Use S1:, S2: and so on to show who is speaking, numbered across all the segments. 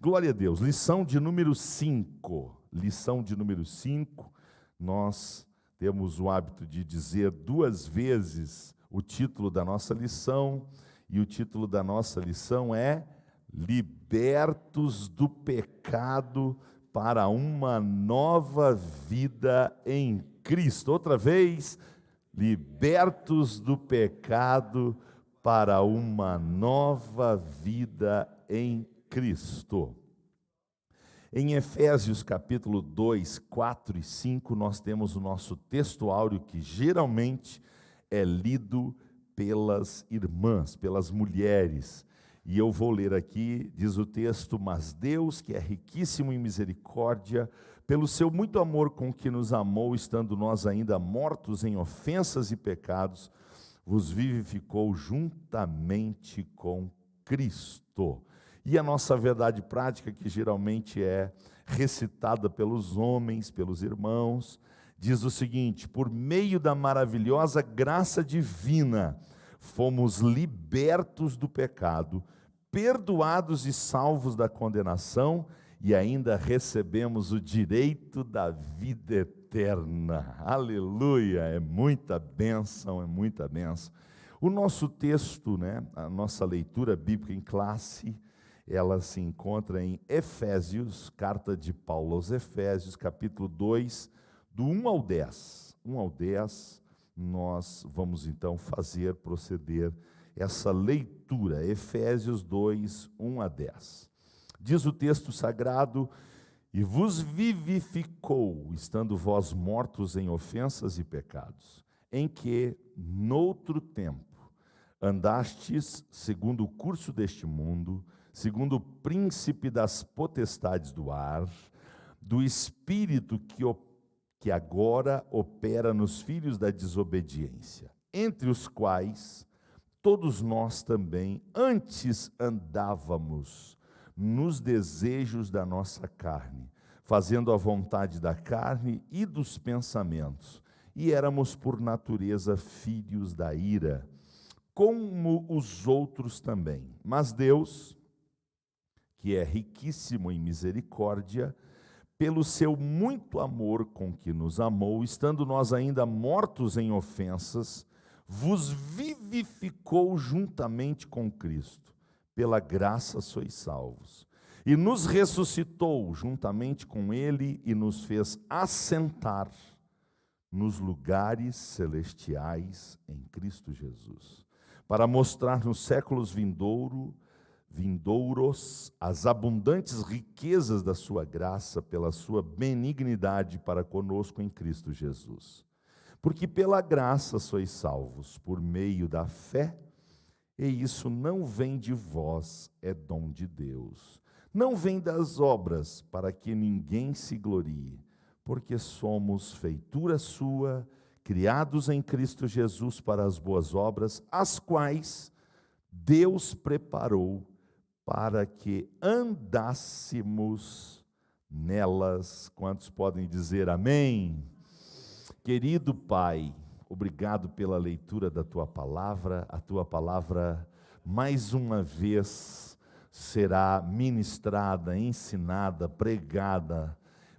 S1: Glória a Deus. Lição de número 5. Lição de número 5. Nós temos o hábito de dizer 2 vezes o título da nossa lição. E o título da nossa lição é Libertos do Pecado para uma Nova Vida em Cristo. Outra vez, libertos do pecado para uma nova vida em Cristo. Em Efésios capítulo 2, 4 e 5, nós temos o nosso texto áureo que geralmente é lido pelas irmãs, pelas mulheres. E eu vou ler aqui, diz o texto: mas Deus, que é riquíssimo em misericórdia, pelo seu muito amor com que nos amou, estando nós ainda mortos em ofensas e pecados, vos vivificou juntamente com Cristo. E a nossa verdade prática, que geralmente é recitada pelos homens, pelos irmãos, diz o seguinte: por meio da maravilhosa graça divina, fomos libertos do pecado, perdoados e salvos da condenação, e ainda recebemos o direito da vida eterna. Aleluia! É muita bênção, é muita bênção. O nosso texto, a nossa leitura bíblica em classe, ela se encontra em Efésios, carta de Paulo aos Efésios, capítulo 2, do 1 ao 10. 1 ao 10, nós vamos então proceder essa leitura. Efésios 2, 1 a 10. Diz o texto sagrado: e vos vivificou, estando vós mortos em ofensas e pecados, em que, noutro tempo, andastes segundo o curso deste mundo, segundo o príncipe das potestades do ar, do espírito que agora opera nos filhos da desobediência, entre os quais todos nós também antes andávamos nos desejos da nossa carne, fazendo a vontade da carne e dos pensamentos, e éramos por natureza filhos da ira, como os outros também. Mas Deus, que é riquíssimo em misericórdia, pelo seu muito amor com que nos amou, estando nós ainda mortos em ofensas, vos vivificou juntamente com Cristo. Pela graça sois salvos. E nos ressuscitou juntamente com Ele e nos fez assentar nos lugares celestiais em Cristo Jesus, para mostrar nos séculos vindouros as abundantes riquezas da sua graça pela sua benignidade para conosco em Cristo Jesus. Porque pela graça sois salvos por meio da fé, e isso não vem de vós, é dom de Deus. Não vem das obras, para que ninguém se glorie, porque somos feitura sua, criados em Cristo Jesus para as boas obras, as quais Deus preparou para que andássemos nelas. Quantos podem dizer amém? Querido Pai, obrigado pela leitura da Tua Palavra. A Tua Palavra, mais uma vez, será ministrada, ensinada, pregada,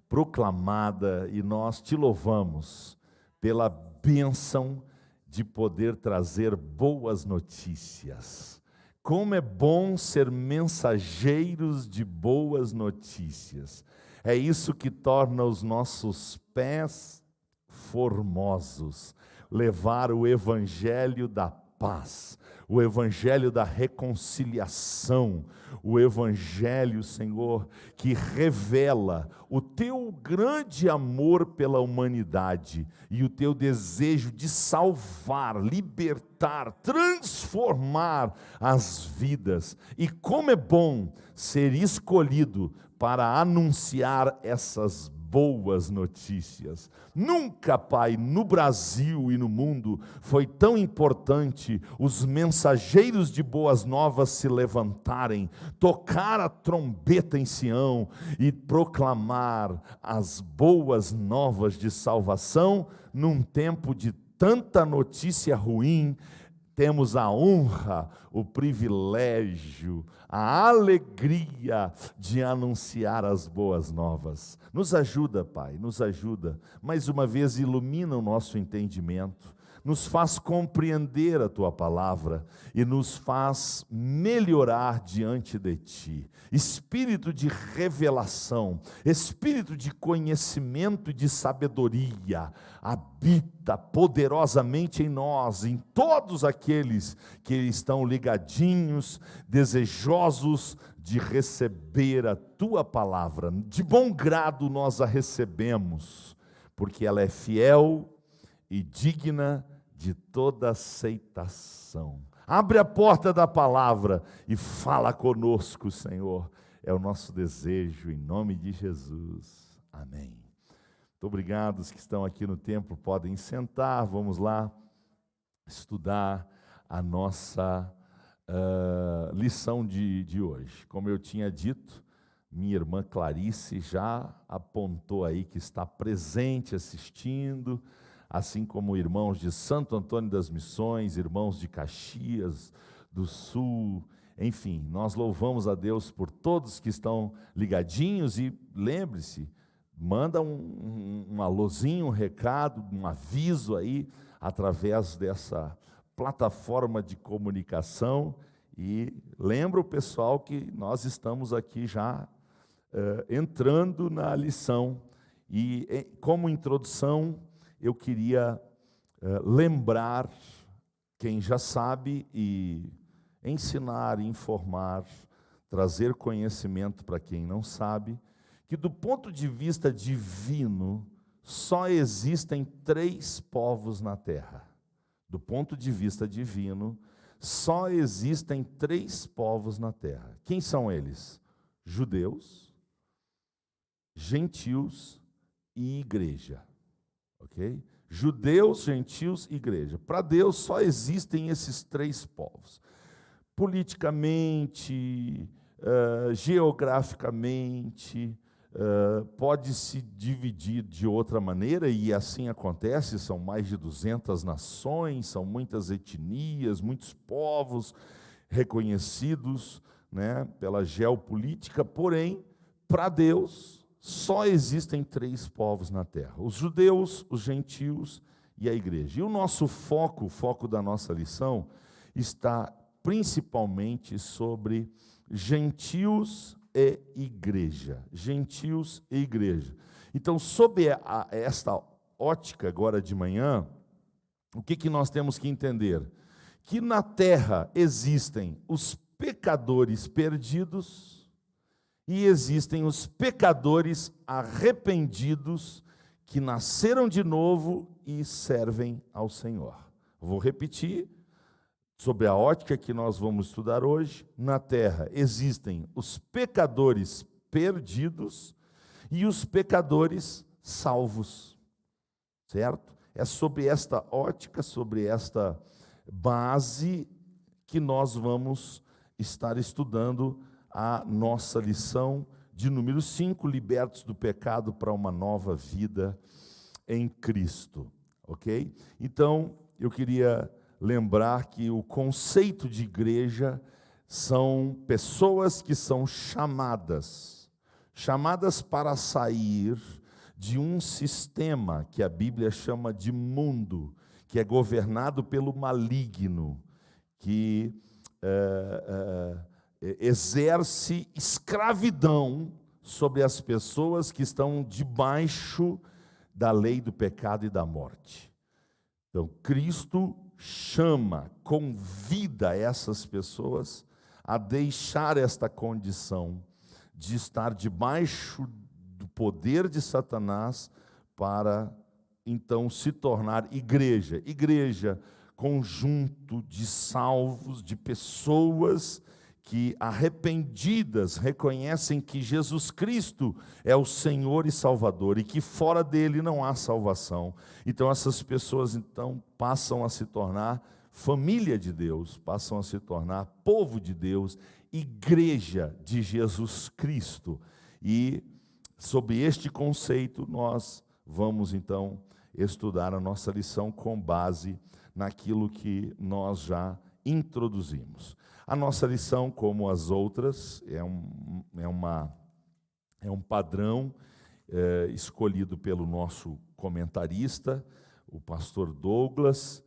S1: proclamada, e nós Te louvamos pela bênção de poder trazer boas notícias. Como é bom ser mensageiros de boas notícias. É isso que torna os nossos pés formosos, levar o evangelho da paz, o evangelho da reconciliação, o evangelho, Senhor, que revela o teu grande amor pela humanidade e o teu desejo de salvar, libertar, transformar as vidas. E como é bom ser escolhido para anunciar essas boas notícias. Nunca, Pai, no Brasil e no mundo foi tão importante os mensageiros de boas novas se levantarem, tocar a trombeta em Sião e proclamar as boas novas de salvação num tempo de tanta notícia ruim, temos a honra, o privilégio, a alegria de anunciar as boas novas. Nos ajuda, Pai, nos ajuda. Mais uma vez, ilumina o nosso entendimento, nos faz compreender a Tua palavra e nos faz melhorar diante de Ti. Espírito de revelação, espírito de conhecimento e de sabedoria, habita poderosamente em nós, em todos aqueles que estão ligadinhos, desejosos de receber a Tua palavra. De bom grado nós a recebemos, porque ela é fiel e digna de toda aceitação. Abre a porta da palavra e fala conosco, Senhor. É o nosso desejo, em nome de Jesus. Amém. Muito obrigado. Os que estão aqui no templo podem sentar. Vamos lá estudar a nossa lição de hoje. Como eu tinha dito, minha irmã Clarice já apontou aí que está presente assistindo, assim como irmãos de Santo Antônio das Missões, irmãos de Caxias do Sul, enfim, nós louvamos a Deus por todos que estão ligadinhos. E lembre-se, manda um alôzinho, um recado, um aviso aí, através dessa plataforma de comunicação, e lembra o pessoal que nós estamos aqui já entrando na lição. E como introdução, eu queria lembrar quem já sabe e ensinar, informar, trazer conhecimento para quem não sabe, que do ponto de vista divino, só existem 3 povos na terra. Do ponto de vista divino, só existem 3 povos na terra. Quem são eles? Judeus, gentios e igreja. Ok? Judeus, gentios e igreja. Para Deus só existem esses 3 povos. Politicamente, geograficamente, pode se dividir de outra maneira, e assim acontece. São mais de 200 nações, são muitas etnias, muitos povos reconhecidos, né, pela geopolítica. Porém, para Deus só existem 3 povos na terra: os judeus, os gentios e a igreja. E o nosso foco, o foco da nossa lição, está principalmente sobre gentios e igreja. Gentios e igreja. Então, sob esta ótica agora de manhã, o que nós temos que entender? Que na terra existem os pecadores perdidos e existem os pecadores arrependidos que nasceram de novo e servem ao Senhor. Vou repetir, sobre a ótica que nós vamos estudar hoje. Na terra existem os pecadores perdidos e os pecadores salvos, certo? É sobre esta ótica, sobre esta base, que nós vamos estar estudando a nossa lição de número 5, libertos do pecado para uma nova vida em Cristo, ok? Então, eu queria lembrar que o conceito de igreja são pessoas que são chamadas para sair de um sistema que a Bíblia chama de mundo, que é governado pelo maligno, que exerce escravidão sobre as pessoas que estão debaixo da lei do pecado e da morte. Então, Cristo chama, convida essas pessoas a deixar esta condição de estar debaixo do poder de Satanás, para então se tornar igreja. Igreja, conjunto de salvos, de pessoas que, arrependidas, reconhecem que Jesus Cristo é o Senhor e Salvador, e que fora dele não há salvação. Então essas pessoas então passam a se tornar família de Deus, passam a se tornar povo de Deus, igreja de Jesus Cristo. E sob este conceito nós vamos então estudar a nossa lição com base naquilo que nós já introduzimos. A nossa lição, como as outras, é um padrão escolhido pelo nosso comentarista, o pastor Douglas,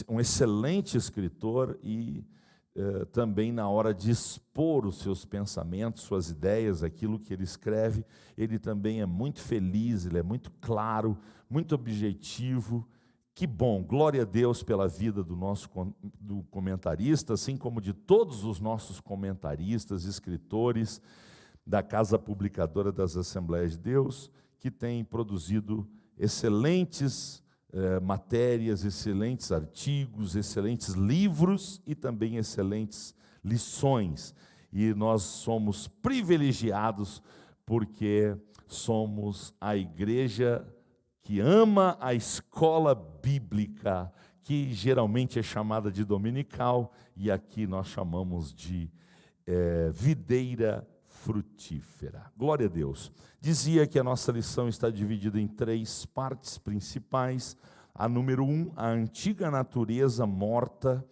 S1: um excelente escritor e também na hora de expor os seus pensamentos, suas ideias, aquilo que ele escreve, ele também é muito feliz, ele é muito claro, muito objetivo. Que bom, glória a Deus pela vida do comentarista, assim como de todos os nossos comentaristas, escritores da Casa Publicadora das Assembleias de Deus, que têm produzido excelentes matérias, excelentes artigos, excelentes livros e também excelentes lições. E nós somos privilegiados porque somos a igreja que ama a escola bíblica, que geralmente é chamada de dominical, e aqui nós chamamos de videira frutífera. Glória a Deus. Dizia que a nossa lição está dividida em 3 partes principais. A número 1, a antiga natureza morta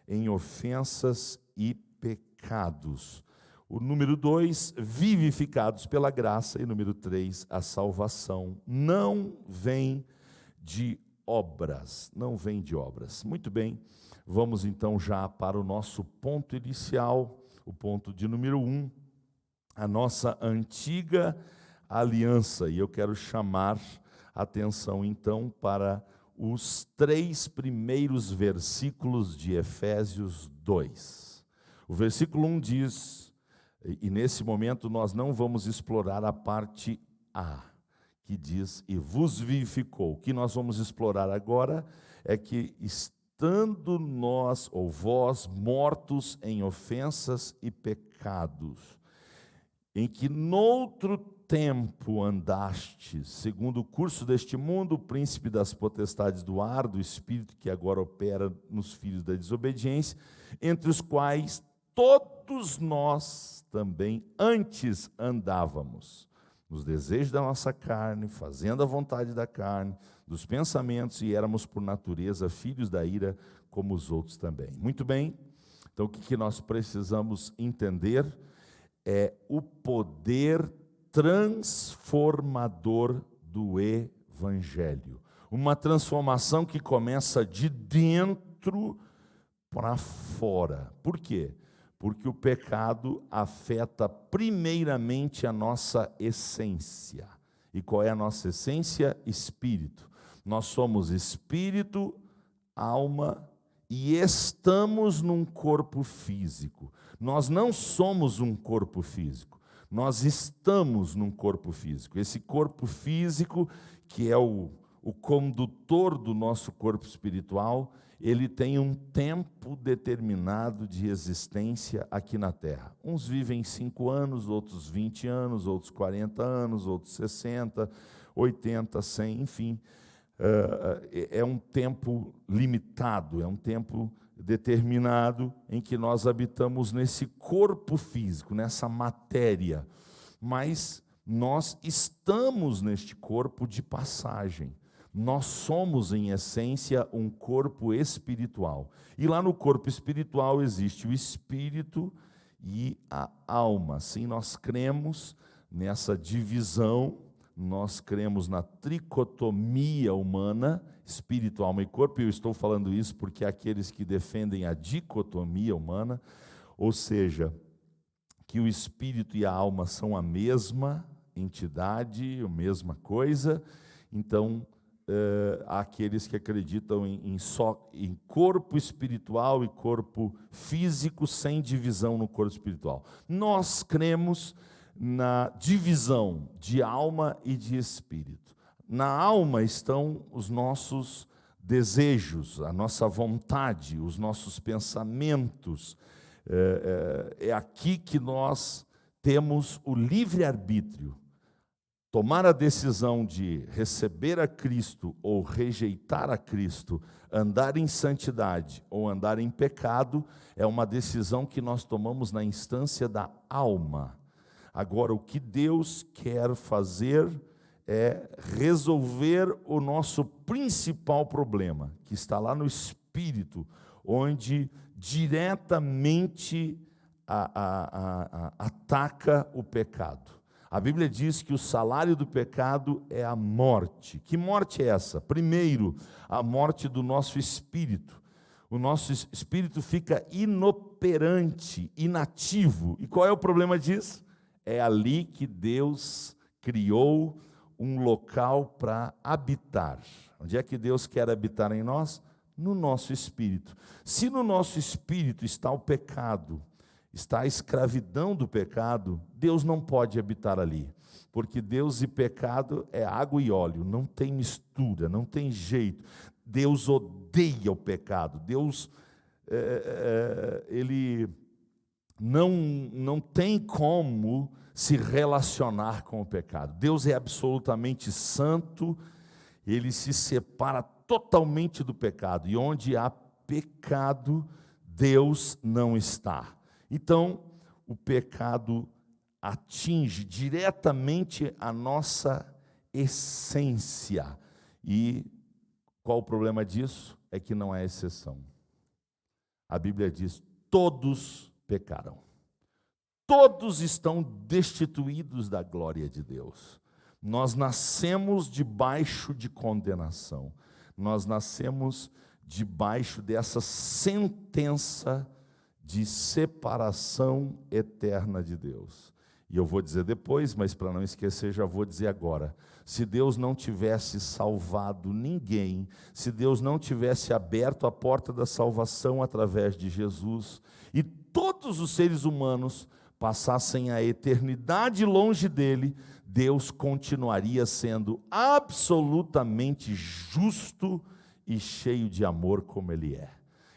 S1: em ofensas e pecados. O número 2, vivificados pela graça. E número 3, a salvação não vem de obras. Não vem de obras. Muito bem, vamos então já para o nosso ponto inicial, o ponto de número 1, a nossa antiga aliança. E eu quero chamar a atenção então para os 3 primeiros versículos de Efésios 2. O versículo 1 diz, e nesse momento nós não vamos explorar a parte A, que diz, e vos vivificou. O que nós vamos explorar agora é que estando nós, ou vós, mortos em ofensas e pecados, em que noutro tempo andastes, segundo o curso deste mundo, o príncipe das potestades do ar, do espírito que agora opera nos filhos da desobediência, entre os quais todos nós também antes andávamos, nos desejos da nossa carne, fazendo a vontade da carne, dos pensamentos, e éramos por natureza filhos da ira, como os outros também. Muito bem, então o que nós precisamos entender é o poder transformador do Evangelho. Uma transformação que começa de dentro para fora. Por quê? Porque o pecado afeta primeiramente a nossa essência. E qual é a nossa essência? Espírito. Nós somos espírito, alma e estamos num corpo físico. Nós não somos um corpo físico, nós estamos num corpo físico. Esse corpo físico, que é o condutor do nosso corpo espiritual, ele tem um tempo determinado de existência aqui na Terra. Uns vivem 5 anos, outros 20 anos, outros 40 anos, outros 60, 80, 100, enfim. É um tempo limitado, é um tempo determinado em que nós habitamos nesse corpo físico, nessa matéria, mas nós estamos neste corpo de passagem. Nós somos, em essência, um corpo espiritual. E lá no corpo espiritual existe o espírito e a alma. Sim, nós cremos nessa divisão, nós cremos na tricotomia humana, espírito, alma e corpo, e eu estou falando isso porque aqueles que defendem a dicotomia humana, ou seja, que o espírito e a alma são a mesma entidade, a mesma coisa, então há aqueles que acreditam em corpo espiritual e corpo físico sem divisão no corpo espiritual. Nós cremos na divisão de alma e de espírito. Na alma estão os nossos desejos, a nossa vontade, os nossos pensamentos. É aqui que nós temos o livre-arbítrio. Tomar a decisão de receber a Cristo ou rejeitar a Cristo, andar em santidade ou andar em pecado, é uma decisão que nós tomamos na instância da alma. Agora, o que Deus quer fazer é resolver o nosso principal problema, que está lá no espírito, onde diretamente ataca o pecado. A Bíblia diz que o salário do pecado é a morte. Que morte é essa? Primeiro, a morte do nosso espírito. O nosso espírito fica inoperante, inativo. E qual é o problema disso? É ali que Deus criou um local para habitar. Onde é que Deus quer habitar em nós? No nosso espírito. Se no nosso espírito está o pecado, está a escravidão do pecado, Deus não pode habitar ali. Porque Deus e pecado é água e óleo, não tem mistura, não tem jeito. Deus odeia o pecado. Deus, Ele não tem como se relacionar com o pecado. Deus é absolutamente santo, Ele se separa totalmente do pecado. E onde há pecado, Deus não está. Então, o pecado atinge diretamente a nossa essência. E qual o problema disso? É que não é exceção. A Bíblia diz: todos pecaram. Todos estão destituídos da glória de Deus. Nós nascemos debaixo de condenação. Nós nascemos debaixo dessa sentença de separação eterna de Deus. E eu vou dizer depois, mas para não esquecer, já vou dizer agora. Se Deus não tivesse salvado ninguém, se Deus não tivesse aberto a porta da salvação através de Jesus, e todos os seres humanos passassem a eternidade longe dele, Deus continuaria sendo absolutamente justo e cheio de amor como Ele é.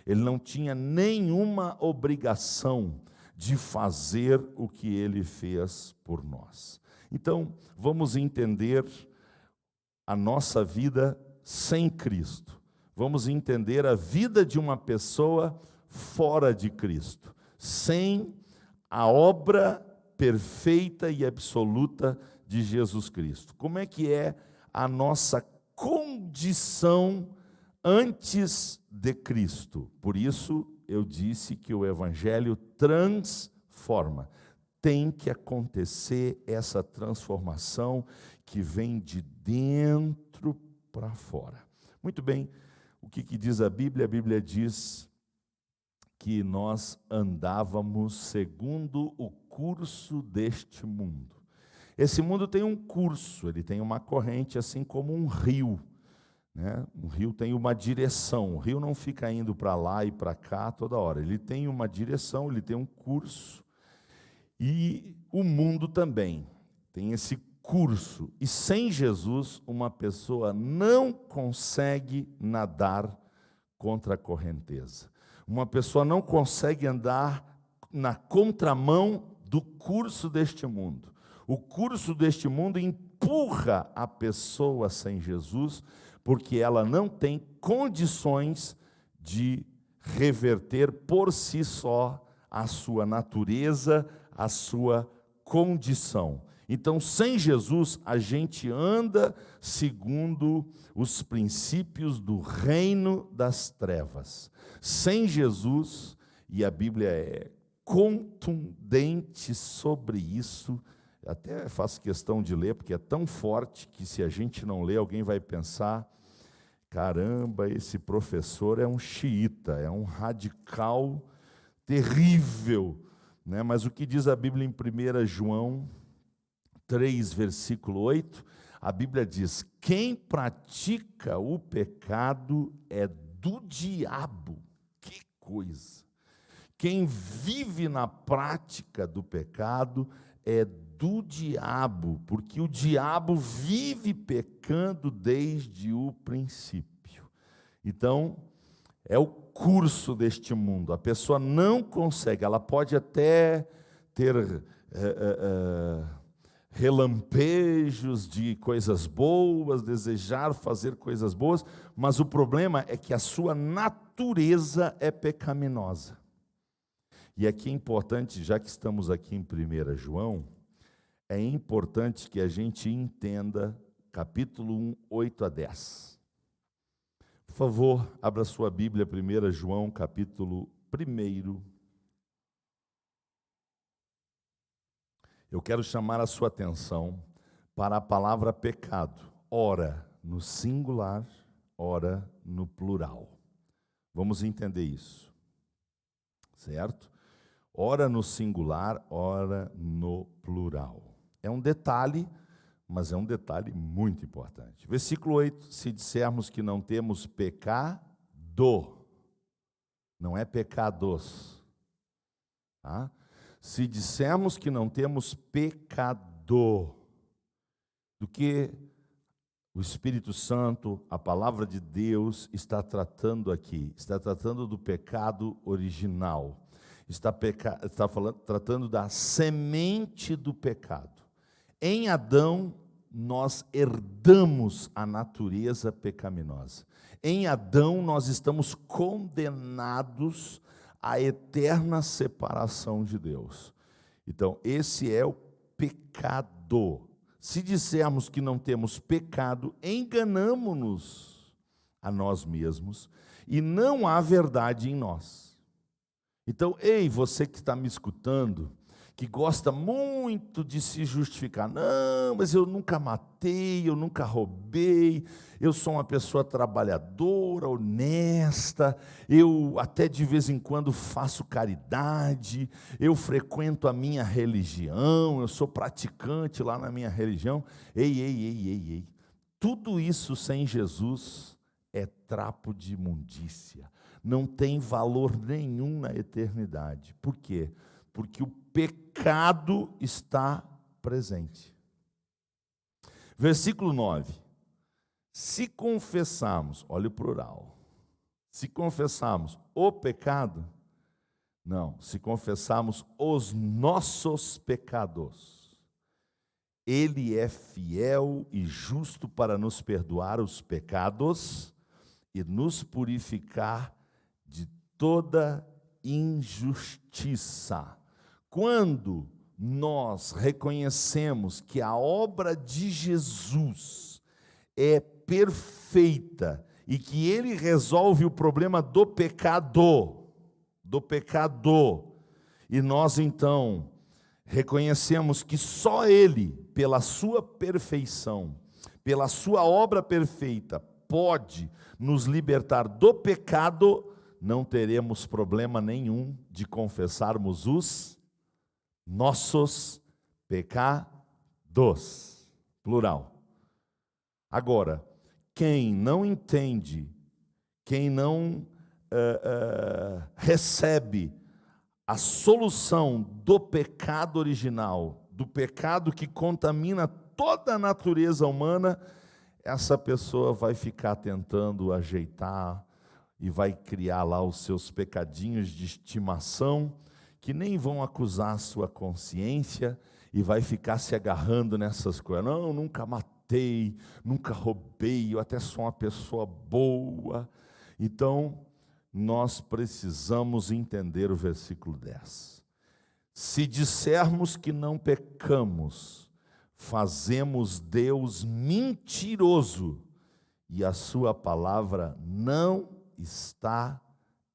S1: Ele não tinha nenhuma obrigação de fazer o que Ele fez por nós. Então, vamos entender a nossa vida sem Cristo. Vamos entender a vida de uma pessoa fora de Cristo, sem a obra perfeita e absoluta de Jesus Cristo. Como é que é a nossa condição antes de Cristo? Por isso eu disse que o Evangelho transforma. Tem que acontecer essa transformação que vem de dentro para fora. Muito bem, o que diz a Bíblia? A Bíblia diz que nós andávamos segundo o curso deste mundo. Esse mundo tem um curso, ele tem uma corrente, assim como um rio, né? Um rio tem uma direção, o rio não fica indo para lá e para cá toda hora, ele tem uma direção, ele tem um curso, e o mundo também tem esse curso, e sem Jesus, uma pessoa não consegue nadar contra a correnteza. Uma pessoa não consegue andar na contramão do curso deste mundo. O curso deste mundo empurra a pessoa sem Jesus, porque ela não tem condições de reverter por si só a sua natureza, a sua condição. Então, sem Jesus, a gente anda segundo os princípios do reino das trevas. Sem Jesus, e a Bíblia é contundente sobre isso, até faço questão de ler, porque é tão forte que se a gente não ler, alguém vai pensar: caramba, esse professor é um xiita, é um radical terrível, né? Mas o que diz a Bíblia em 1 João 3, versículo 8, a Bíblia diz: quem pratica o pecado é do diabo. Que coisa! Quem vive na prática do pecado é do diabo, porque o diabo vive pecando desde o princípio. Então, é o curso deste mundo. A pessoa não consegue, ela pode até ter relampejos de coisas boas, desejar fazer coisas boas, mas o problema é que a sua natureza é pecaminosa. E aqui é importante, já que estamos aqui em 1 João, é importante que a gente entenda capítulo 1, 8 a 10. Por favor, abra sua Bíblia, 1 João, capítulo 1. Eu quero chamar a sua atenção para a palavra pecado. Ora no singular, ora no plural. Vamos entender isso, certo? Ora no singular, ora no plural. É um detalhe, mas é um detalhe muito importante. Versículo 8, se dissermos que não temos pecado, não é pecados, tá? Se dissermos que não temos pecado, do que o Espírito Santo, a palavra de Deus está tratando aqui? Está tratando do pecado original. Está tratando da semente do pecado. Em Adão, nós herdamos a natureza pecaminosa. Em Adão, nós estamos condenados à eterna separação de Deus. Então, esse é o pecado. Se dissermos que não temos pecado, enganamo-nos a nós mesmos e não há verdade em nós. Então, ei, você que está me escutando, que gosta muito de se justificar. Não, mas eu nunca matei, eu nunca roubei, eu sou uma pessoa trabalhadora, honesta, eu até de vez em quando faço caridade, eu frequento a minha religião, eu sou praticante lá na minha religião. Ei. Tudo isso sem Jesus é trapo de imundícia. Não tem valor nenhum na eternidade. Por quê? Porque o pecado está presente. Versículo 9. Se confessarmos, olha o plural, se confessarmos o pecado, não, se confessarmos os nossos pecados, Ele é fiel e justo para nos perdoar os pecados e nos purificar de toda injustiça. Quando nós reconhecemos que a obra de Jesus é perfeita e que Ele resolve o problema do pecado, e nós então reconhecemos que só Ele, pela sua perfeição, pela sua obra perfeita, pode nos libertar do pecado, não teremos problema nenhum de confessarmos os nossos pecados, plural. Agora, quem não entende, quem não recebe a solução do pecado original, do pecado que contamina toda a natureza humana, essa pessoa vai ficar tentando ajeitar e vai criar lá os seus pecadinhos de estimação, que nem vão acusar a sua consciência, e vai ficar se agarrando nessas coisas. Não, nunca matei, nunca roubei, eu até sou uma pessoa boa. Então, nós precisamos entender o versículo 10. Se dissermos que não pecamos, fazemos Deus mentiroso, e a sua palavra não está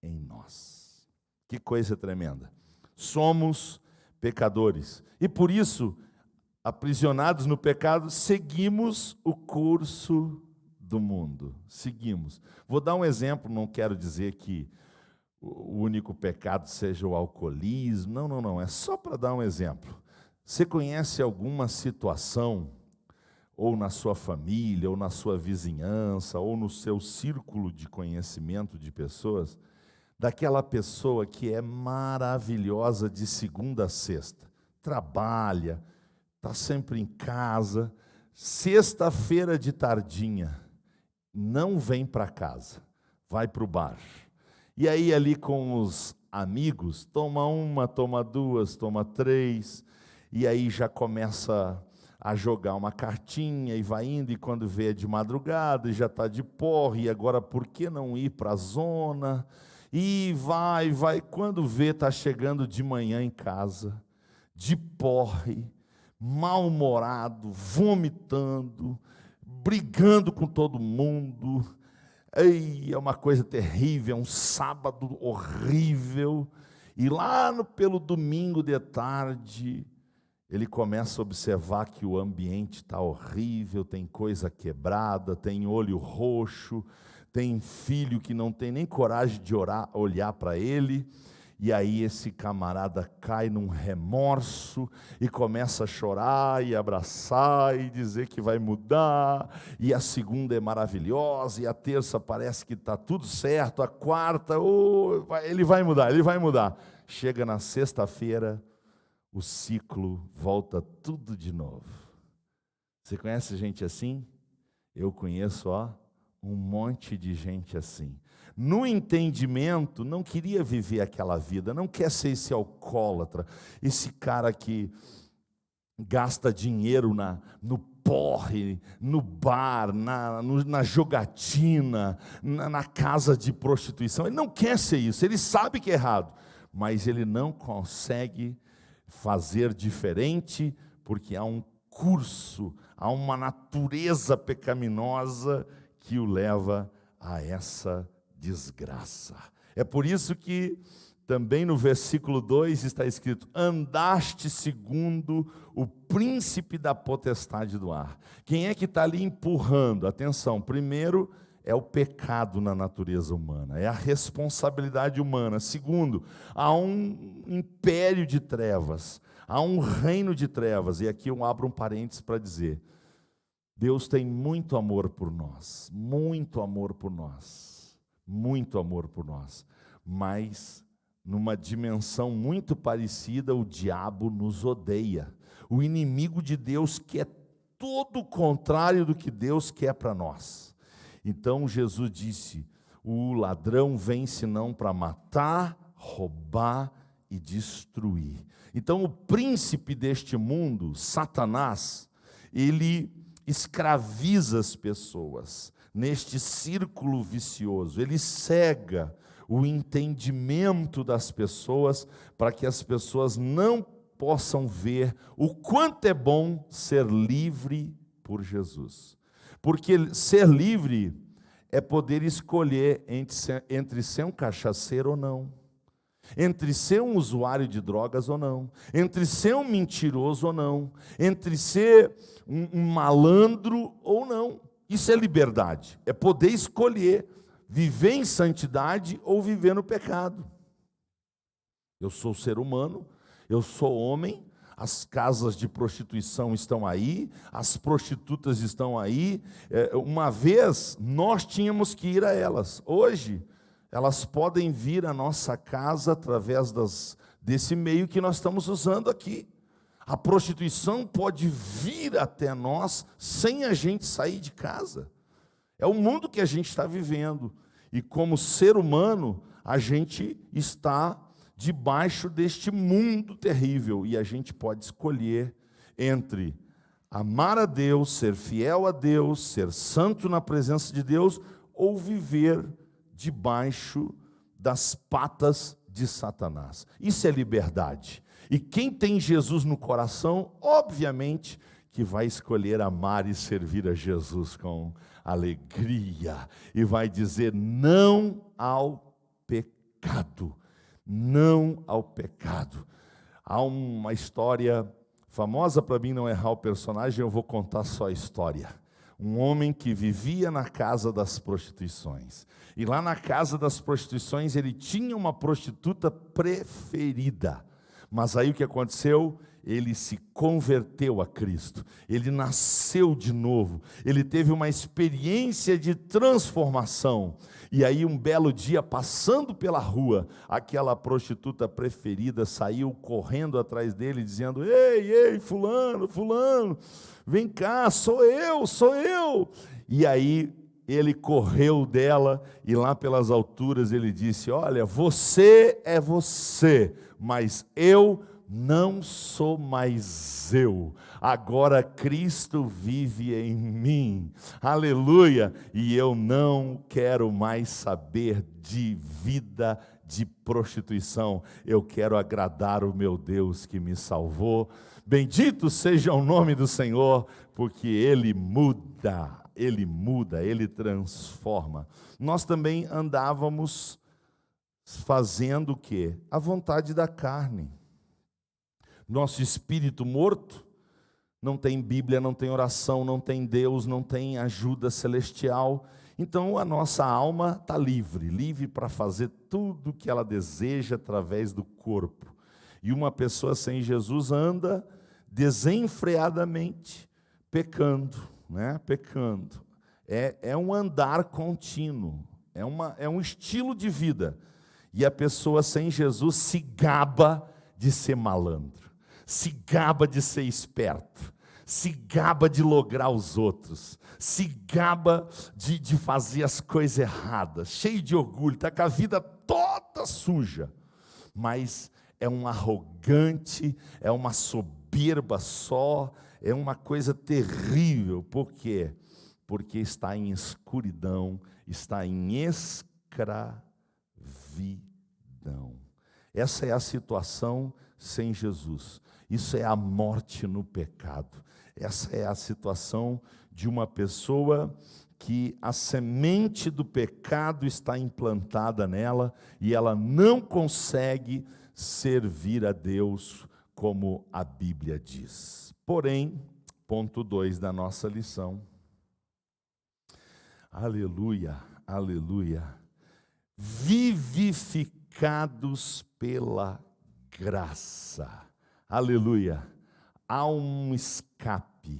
S1: em nós. Que coisa tremenda. Somos pecadores, e por isso, aprisionados no pecado, seguimos o curso do mundo. Seguimos. Vou dar um exemplo, não quero dizer que o único pecado seja o alcoolismo, não, é só para dar um exemplo. Você conhece alguma situação, ou na sua família, ou na sua vizinhança, ou no seu círculo de conhecimento de pessoas, daquela pessoa que é maravilhosa de segunda a sexta, trabalha, está sempre em casa, sexta-feira de tardinha, não vem para casa, vai para o bar. E aí ali com os amigos, toma uma, toma duas, toma três, e aí já começa a jogar uma cartinha, e vai indo, e quando vê é de madrugada, e já está de porre, e agora por que não ir para a zona? E vai, quando vê está chegando de manhã em casa, de porre, mal-humorado, vomitando, brigando com todo mundo. Ei, é uma coisa terrível, é um sábado horrível. E lá pelo domingo de tarde, ele começa a observar que o ambiente está horrível, tem coisa quebrada, tem olho roxo, tem filho que não tem nem coragem de olhar para ele. E aí esse camarada cai num remorso e começa a chorar e abraçar e dizer que vai mudar. E a segunda é maravilhosa, e a terça parece que está tudo certo, a quarta, ele vai mudar, ele vai mudar. Chega na sexta-feira, o ciclo volta tudo de novo. Você conhece gente assim? Eu conheço, um monte de gente assim. No entendimento, não queria viver aquela vida, não quer ser esse alcoólatra, esse cara que gasta dinheiro no porre, no bar, na jogatina, na casa de prostituição. Ele não quer ser isso, ele sabe que é errado, mas ele não consegue fazer diferente, porque há um curso, há uma natureza pecaminosa que o leva a essa desgraça. É por isso que também no versículo 2 está escrito: andaste segundo o príncipe da potestade do ar. Quem é que está ali empurrando? Atenção, primeiro é o pecado na natureza humana, é a responsabilidade humana. Segundo, há um império de trevas, há um reino de trevas. E aqui eu abro um parênteses para dizer: Deus tem muito amor por nós, muito amor por nós, muito amor por nós, mas numa dimensão muito parecida, o diabo nos odeia. O inimigo de Deus quer todo o contrário do que Deus quer para nós. Então Jesus disse: o ladrão vem senão para matar, roubar e destruir. Então o príncipe deste mundo, Satanás, ele escraviza as pessoas neste círculo vicioso, ele cega o entendimento das pessoas para que as pessoas não possam ver o quanto é bom ser livre por Jesus. Porque ser livre é poder escolher entre ser um cachaceiro ou não, entre ser um usuário de drogas ou não, entre ser um mentiroso ou não, entre ser um malandro ou não. Isso é liberdade, é poder escolher viver em santidade ou viver no pecado. Eu sou ser humano, eu sou homem, as casas de prostituição estão aí, as prostitutas estão aí. Uma vez nós tínhamos que ir a elas, hoje elas podem vir à nossa casa através desse meio que nós estamos usando aqui. A prostituição pode vir até nós sem a gente sair de casa. É o mundo que a gente está vivendo. E como ser humano, a gente está debaixo deste mundo terrível. E a gente pode escolher entre amar a Deus, ser fiel a Deus, ser santo na presença de Deus, ou viver debaixo das patas de Satanás. Isso é liberdade. E quem tem Jesus no coração, obviamente, que vai escolher amar e servir a Jesus com alegria. E vai dizer não ao pecado. Não ao pecado. Há uma história famosa, para mim não errar o personagem, eu vou contar só a história. Um homem que vivia na casa das prostituições. E lá na casa das prostituições ele tinha uma prostituta preferida. Mas aí o que aconteceu? Ele se converteu a Cristo, ele nasceu de novo, ele teve uma experiência de transformação. E aí um belo dia, passando pela rua, aquela prostituta preferida saiu correndo atrás dele, dizendo: ei, fulano, vem cá, sou eu. E aí ele correu dela, e lá pelas alturas ele disse: olha, você é você, mas eu não sou mais eu, agora Cristo vive em mim, aleluia, e eu não quero mais saber de vida de prostituição, eu quero agradar o meu Deus que me salvou. Bendito seja o nome do Senhor, porque Ele muda Ele muda, Ele transforma. Nós também andávamos fazendo o quê? A vontade da carne. Nosso espírito morto não tem Bíblia, não tem oração, não tem Deus, não tem ajuda celestial. Então a nossa alma está livre para fazer tudo o que ela deseja através do corpo. E uma pessoa sem Jesus anda desenfreadamente pecando, né? Pecando. É um andar contínuo, é um estilo de vida. E a pessoa sem Jesus se gaba de ser malandro, se gaba de ser esperto, se gaba de lograr os outros, se gaba de fazer as coisas erradas, cheio de orgulho, está com a vida toda suja, mas é um arrogante, é uma soberba só, é uma coisa terrível. Por quê? Porque está em escuridão, está em escravidão. Essa é a situação sem Jesus. Isso é a morte no pecado. Essa é a situação de uma pessoa que a semente do pecado está implantada nela e ela não consegue servir a Deus como a Bíblia diz. Porém, ponto 2 da nossa lição. Aleluia, aleluia. Vivificados pela graça. Aleluia. Há um escape,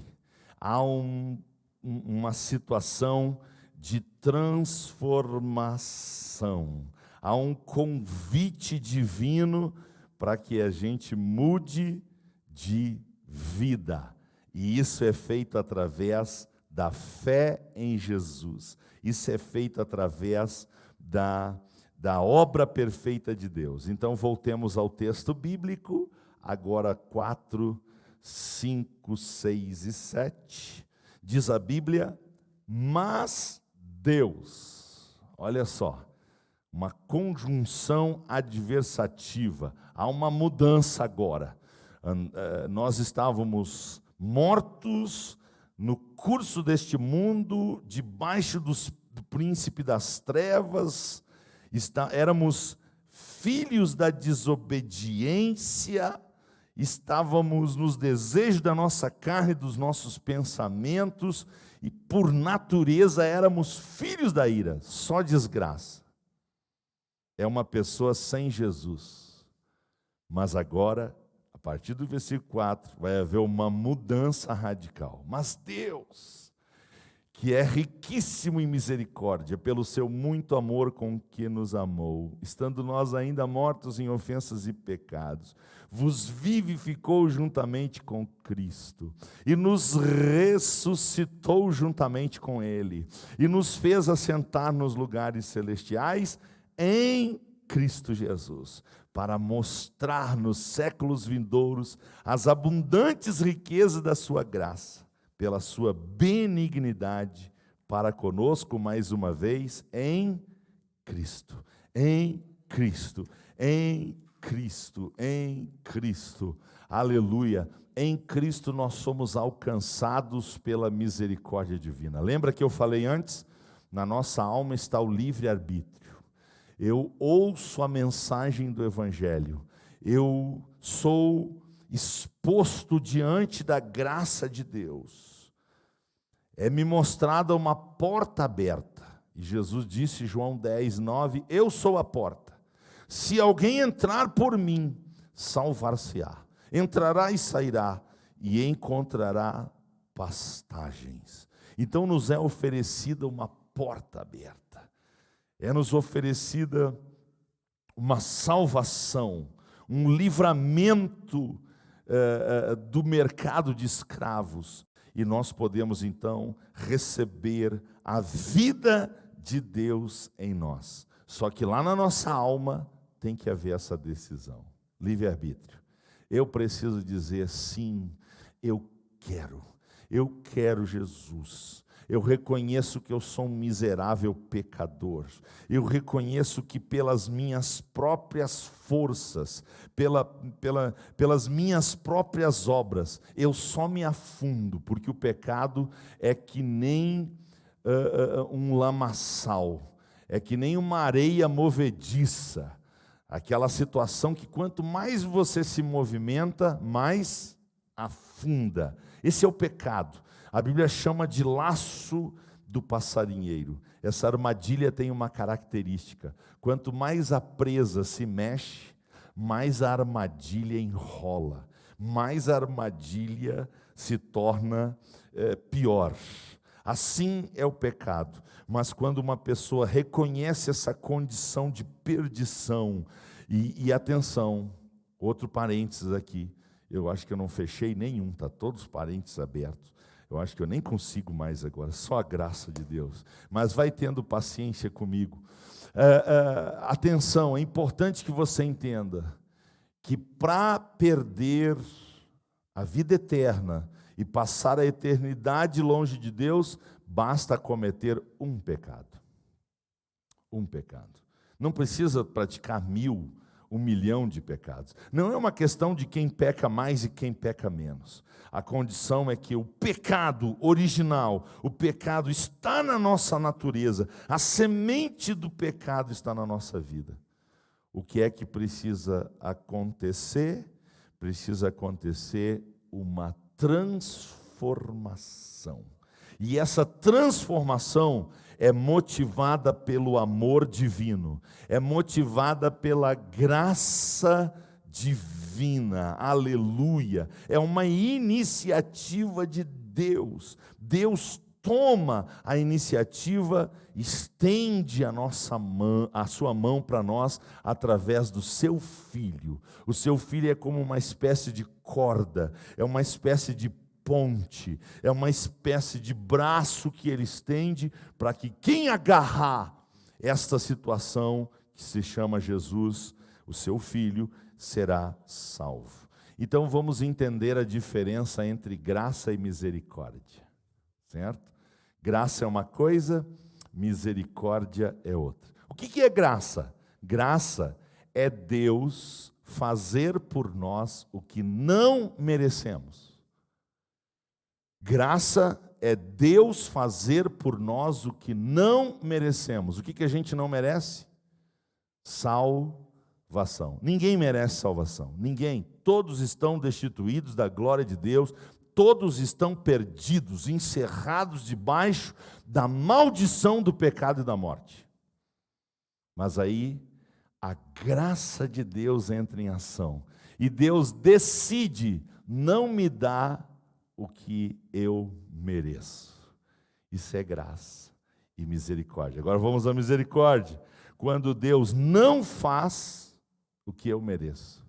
S1: há uma situação de transformação, há um convite divino para que a gente mude de vida. E isso é feito através da fé em Jesus. Isso é feito através da obra perfeita de Deus. Então voltemos ao texto bíblico, agora 4, 5, 6 e 7. Diz a Bíblia, mas Deus, olha só, uma conjunção adversativa, há uma mudança agora. Nós estávamos mortos no curso deste mundo, debaixo do príncipe das trevas, éramos filhos da desobediência, estávamos nos desejos da nossa carne, dos nossos pensamentos, e por natureza éramos filhos da ira, só desgraça. É uma pessoa sem Jesus. Mas agora, a partir do versículo 4, vai haver uma mudança radical. Mas Deus, que é riquíssimo em misericórdia, pelo seu muito amor com que nos amou, estando nós ainda mortos em ofensas e pecados, vos vivificou juntamente com Cristo, e nos ressuscitou juntamente com Ele, e nos fez assentar nos lugares celestiais em Cristo Jesus, para mostrar nos séculos vindouros as abundantes riquezas da sua graça, pela sua benignidade para conosco, mais uma vez, em Cristo, em Cristo, em Cristo, em Cristo, aleluia. Em Cristo nós somos alcançados pela misericórdia divina. Lembra que eu falei antes? Na nossa alma está o livre-arbítrio. Eu ouço a mensagem do Evangelho, eu sou exposto diante da graça de Deus, é-me mostrada uma porta aberta, e Jesus disse, João 10, 9, eu sou a porta, se alguém entrar por mim, salvar-se-á, entrará e sairá, e encontrará pastagens. Então nos é oferecida uma porta aberta, é-nos oferecida uma salvação, um livramento do mercado de escravos, e nós podemos então receber a vida de Deus em nós. Só que lá na nossa alma tem que haver essa decisão, livre-arbítrio. Eu preciso dizer sim, eu quero Jesus. Eu reconheço que eu sou um miserável pecador. Eu reconheço que pelas minhas próprias forças, pelas minhas próprias obras, eu só me afundo, porque o pecado é que nem um lamaçal, é que nem uma areia movediça, aquela situação que quanto mais você se movimenta, mais afunda. Esse é o pecado. A Bíblia chama de laço do passarinheiro. Essa armadilha tem uma característica: quanto mais a presa se mexe, mais a armadilha enrola, mais a armadilha se torna pior. Assim é o pecado. Mas quando uma pessoa reconhece essa condição de perdição, e atenção, outro parênteses aqui, eu acho que eu não fechei nenhum, está todos os parênteses abertos. Eu acho que eu nem consigo mais agora, só a graça de Deus. Mas vai tendo paciência comigo. Atenção, é importante que você entenda que para perder a vida eterna e passar a eternidade longe de Deus, basta cometer um pecado. Um pecado. Não precisa praticar 1.000, 1.000.000 de pecados. Não é uma questão de quem peca mais e quem peca menos. A condição é que o pecado original, o pecado está na nossa natureza, a semente do pecado está na nossa vida. O que é que precisa acontecer? Precisa acontecer uma transformação. E essa transformação é motivada pelo amor divino, é motivada pela graça divina, aleluia. É uma iniciativa de Deus. Deus toma a iniciativa, estende a sua mão para nós através do seu Filho. O seu Filho é como uma espécie de corda, é uma espécie de ponte, é uma espécie de braço que ele estende para que quem agarrar esta situação que se chama Jesus, o seu Filho, será salvo. Então vamos entender a diferença entre graça e misericórdia, certo? Graça é uma coisa, misericórdia é outra. O que é graça? Graça é Deus fazer por nós o que não merecemos. Graça é Deus fazer por nós o que não merecemos. O que a gente não merece? Salvação. Ninguém merece salvação. Ninguém. Todos estão destituídos da glória de Deus. Todos estão perdidos, encerrados debaixo da maldição do pecado e da morte. Mas aí a graça de Deus entra em ação. E Deus decide não me dar o que eu mereço. Isso é graça e misericórdia. Agora vamos à misericórdia. Quando Deus não faz o que eu mereço.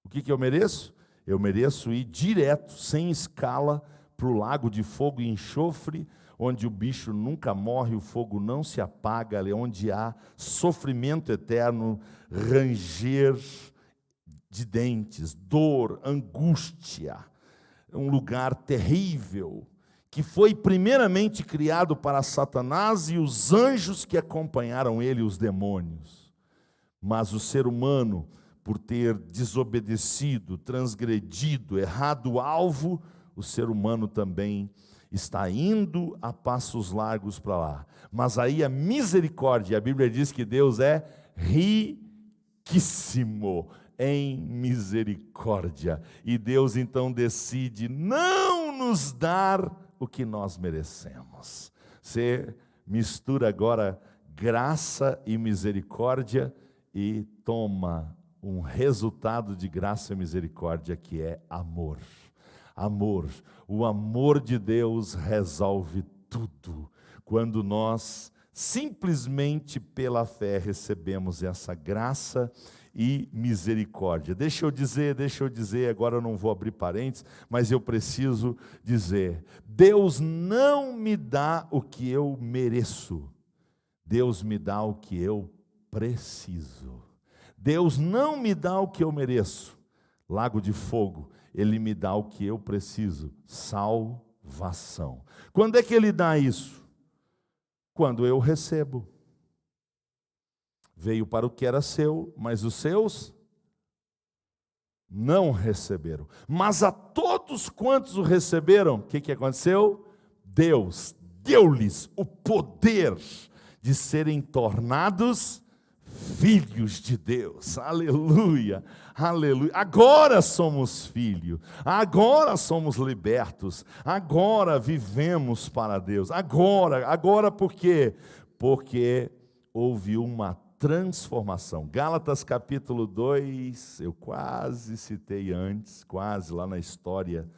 S1: O que eu mereço? Eu mereço ir direto, sem escala, para o lago de fogo e enxofre, onde o bicho nunca morre, o fogo não se apaga, onde há sofrimento eterno, ranger de dentes, dor, angústia. Um lugar terrível, que foi primeiramente criado para Satanás e os anjos que acompanharam ele, os demônios. Mas o ser humano, por ter desobedecido, transgredido, errado o alvo, o ser humano também está indo a passos largos para lá. Mas aí a misericórdia, a Bíblia diz que Deus é riquíssimo em misericórdia. E Deus então decide não nos dar o que nós merecemos. Você mistura agora graça e misericórdia e toma um resultado de graça e misericórdia que é amor. Amor. O amor de Deus resolve tudo. Quando nós simplesmente pela fé recebemos essa graça e misericórdia. Deixa eu dizer, agora eu não vou abrir parênteses, mas eu preciso dizer, Deus não me dá o que eu mereço, Deus me dá o que eu preciso. Deus não me dá o que eu mereço, lago de fogo, Ele me dá o que eu preciso, salvação. Quando é que Ele dá isso? Quando eu recebo. Veio para o que era seu, mas os seus não receberam. Mas a todos quantos o receberam, o que aconteceu? Deus deu-lhes o poder de serem tornados filhos de Deus. Aleluia, aleluia. Agora somos filhos, agora somos libertos, agora vivemos para Deus. Agora por quê? Porque houve uma transformação. Gálatas capítulo 2, eu quase citei antes, quase lá na história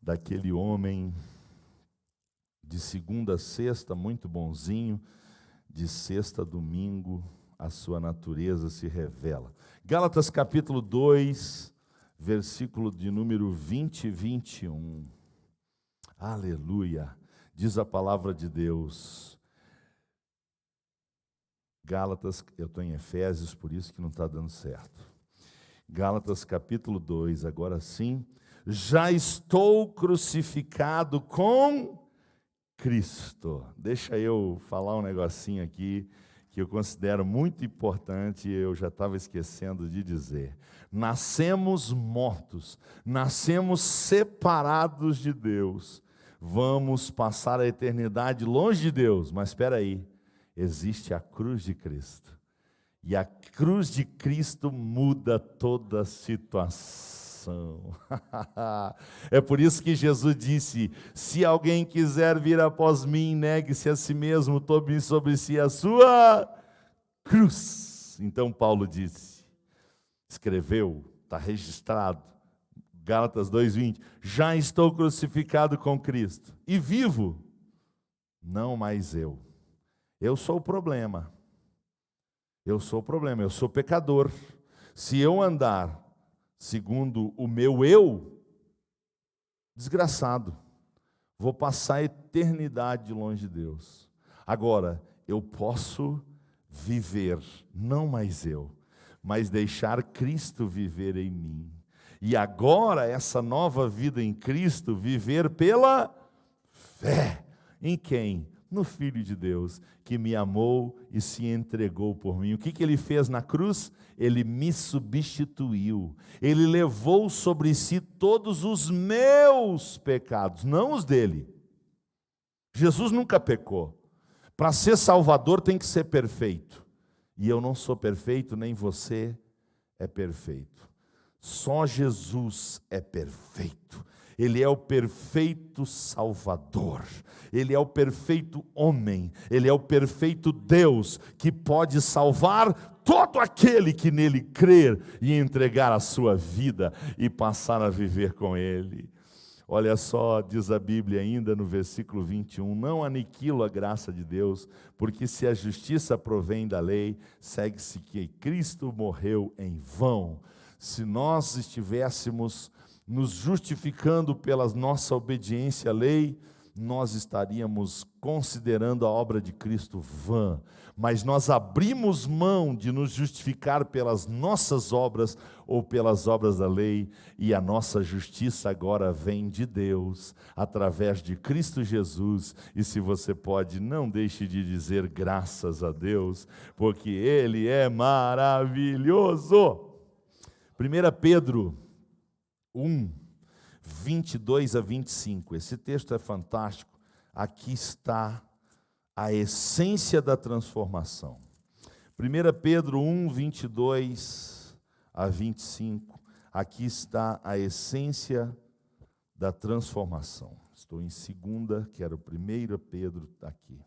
S1: daquele homem de segunda a sexta, muito bonzinho, de sexta a domingo, a sua natureza se revela. Gálatas capítulo 2, versículo de número 20 e 21. Aleluia, diz a palavra de Deus. Gálatas, eu estou em Efésios, por isso que não está dando certo. Gálatas capítulo 2, agora sim. Já estou crucificado com Cristo. Deixa eu falar um negocinho aqui que eu considero muito importante e eu já estava esquecendo de dizer. Nascemos mortos, nascemos separados de Deus. Vamos passar a eternidade longe de Deus, mas espera aí. Existe a cruz de Cristo. E a cruz de Cristo muda toda a situação. É por isso que Jesus disse: se alguém quiser vir após mim, negue-se a si mesmo, tome sobre si a sua cruz. Então Paulo disse, escreveu, está registrado, Gálatas 2:20, já estou crucificado com Cristo, e vivo, não mais eu. Eu sou o problema. Eu sou o problema, eu sou pecador. Se eu andar segundo o meu eu, desgraçado, vou passar a eternidade longe de Deus. Agora, eu posso viver, não mais eu, mas deixar Cristo viver em mim. E agora, essa nova vida em Cristo, viver pela fé. Em quem? No Filho de Deus, que me amou e se entregou por mim. O que ele fez na cruz? Ele me substituiu. Ele levou sobre si todos os meus pecados, não os dele. Jesus nunca pecou. Para ser salvador tem que ser perfeito. E eu não sou perfeito, nem você é perfeito. Só Jesus é perfeito. Ele é o perfeito Salvador, Ele é o perfeito homem, Ele é o perfeito Deus, que pode salvar todo aquele que nele crer e entregar a sua vida e passar a viver com Ele. Olha só, diz a Bíblia ainda no versículo 21, não aniquilo a graça de Deus, porque se a justiça provém da lei, segue-se que Cristo morreu em vão. Se nós estivéssemos nos justificando pela nossa obediência à lei, nós estaríamos considerando a obra de Cristo vã. Mas nós abrimos mão de nos justificar pelas nossas obras ou pelas obras da lei, e a nossa justiça agora vem de Deus, através de Cristo Jesus. E se você pode, não deixe de dizer graças a Deus, porque Ele é maravilhoso. 1 Pedro 1, 22 a 25. Esse texto é fantástico. Aqui está a essência da transformação. 1 Pedro 1, 22 a 25. Aqui está a essência da transformação. Estou em 2, quero 1 Pedro aqui.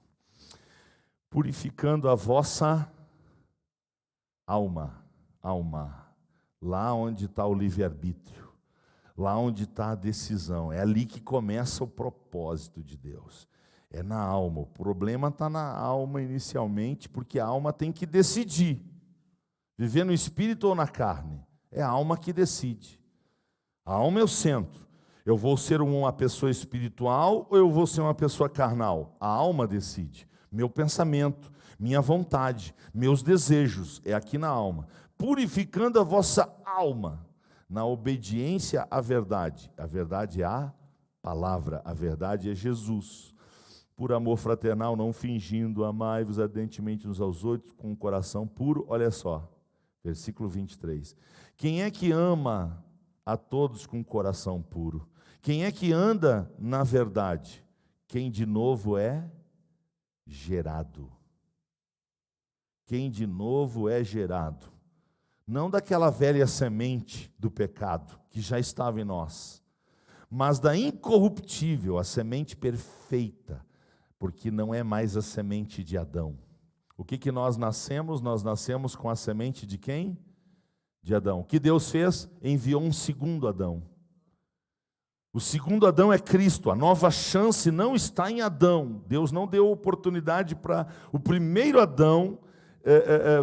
S1: Purificando a vossa alma. Lá onde está o livre-arbítrio. Lá onde está a decisão, é ali que começa o propósito de Deus. É na alma. O problema está na alma inicialmente, porque a alma tem que decidir. Viver no espírito ou na carne. É a alma que decide. A alma é o centro. Eu vou ser uma pessoa espiritual ou eu vou ser uma pessoa carnal? A alma decide. Meu pensamento, minha vontade, meus desejos, é aqui na alma. Purificando a vossa alma. Na obediência à verdade. A verdade é a palavra, a verdade é Jesus. Por amor fraternal, não fingindo, amai-vos ardentemente uns aos outros, com um coração puro. Olha só, versículo 23. Quem é que ama a todos com um coração puro? Quem é que anda na verdade? quem de novo é gerado. Quem de novo é gerado. Não daquela velha semente do pecado, que já estava em nós, mas da incorruptível, a semente perfeita, porque não é mais a semente de Adão. O que nós nascemos? Nós nascemos com a semente de quem? De Adão. O que Deus fez? Enviou um segundo Adão. O segundo Adão é Cristo. A nova chance não está em Adão. Deus não deu oportunidade para o primeiro Adão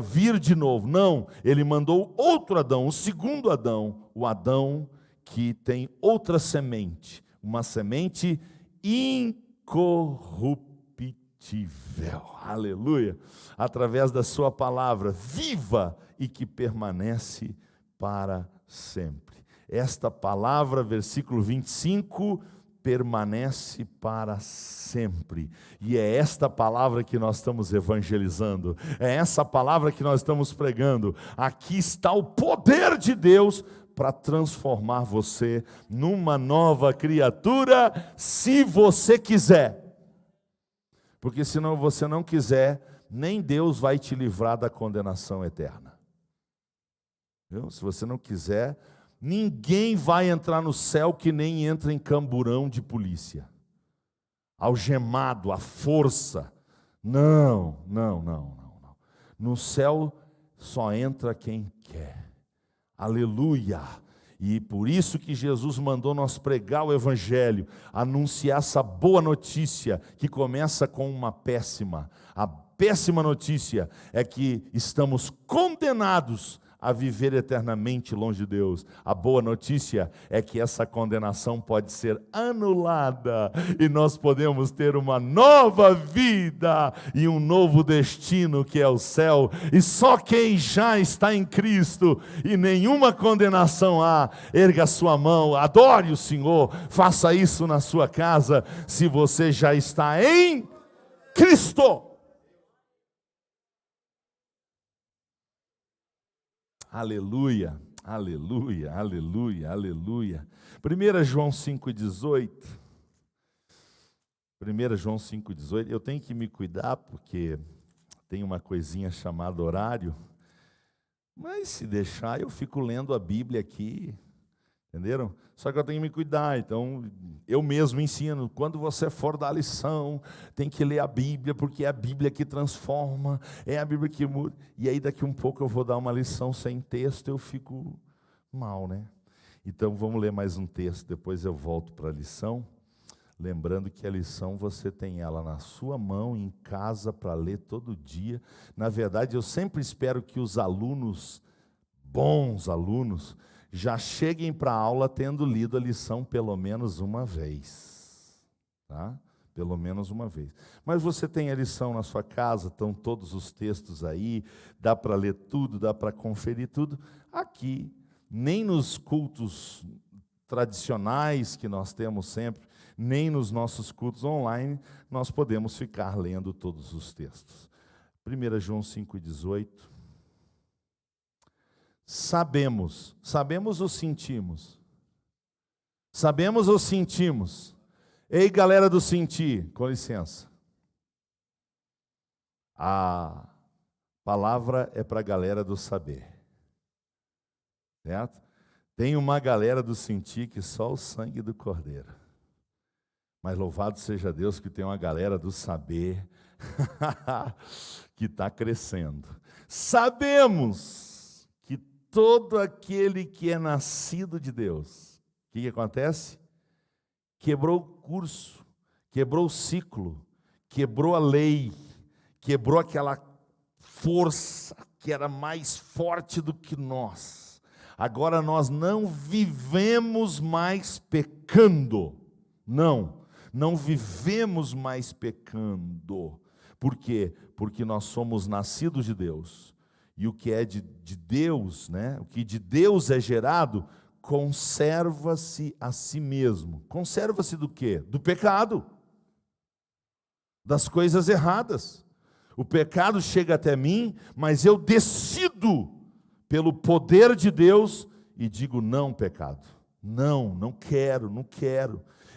S1: vir de novo. Não, Ele mandou outro Adão, o segundo Adão, o Adão que tem outra semente, uma semente incorruptível. Aleluia! Através da sua palavra viva e que permanece para sempre. Esta palavra, versículo 25, permanece para sempre. E é esta palavra que nós estamos evangelizando. É essa palavra que nós estamos pregando. Aqui está o poder de Deus para transformar você numa nova criatura, se você quiser. Porque se você não quiser, nem Deus vai te livrar da condenação eterna. Viu? Se você não quiser, ninguém vai entrar no céu que nem entra em camburão de polícia. Algemado, à força. Não. No céu só entra quem quer. Aleluia! E por isso que Jesus mandou nós pregar o Evangelho, anunciar essa boa notícia, que começa com uma péssima. A péssima notícia é que estamos condenados a viver eternamente longe de Deus. A boa notícia é que essa condenação pode ser anulada e nós podemos ter uma nova vida e um novo destino, que é o céu. E só quem já está em Cristo e nenhuma condenação há, erga a sua mão, adore o Senhor, faça isso na sua casa, se você já está em Cristo. Aleluia, aleluia, aleluia, aleluia. 1 João 5,18. 1 João 5,18. Eu tenho que me cuidar porque tem uma coisinha chamada horário. Mas se deixar, eu fico lendo a Bíblia aqui. Entenderam? Só que eu tenho que me cuidar, então eu mesmo ensino, quando você for dar a lição, tem que ler a Bíblia, porque é a Bíblia que transforma, é a Bíblia que muda. E aí daqui um pouco eu vou dar uma lição sem texto, eu fico mal, né? Então vamos ler mais um texto, depois eu volto para a lição. Lembrando que a lição você tem ela na sua mão, em casa, para ler todo dia. Na verdade, eu sempre espero que os alunos, bons alunos, já cheguem para a aula tendo lido a lição pelo menos uma vez, tá? Pelo menos uma vez. Mas você tem a lição na sua casa, estão todos os textos aí, dá para ler tudo, dá para conferir tudo. Aqui, nem nos cultos tradicionais que nós temos sempre, nem nos nossos cultos online, nós podemos ficar lendo todos os textos. 1 João 5,18. Sabemos ou sentimos? Sabemos ou sentimos? Ei, galera do sentir, com licença. A palavra é para a galera do saber. Certo? Tem uma galera do sentir que só o sangue do Cordeiro. Mas louvado seja Deus que tem uma galera do saber que está crescendo. Sabemos todo aquele que é nascido de Deus, o que acontece? Quebrou o curso, quebrou o ciclo, quebrou a lei, quebrou aquela força que era mais forte do que nós. Agora nós não vivemos mais pecando, não vivemos mais pecando. Por quê? Porque nós somos nascidos de Deus. E o que é de Deus, né? O que de Deus é gerado, conserva-se a si mesmo. Conserva-se do quê? Do pecado. Das coisas erradas. O pecado chega até mim, mas eu decido pelo poder de Deus e digo: não, pecado. Não quero.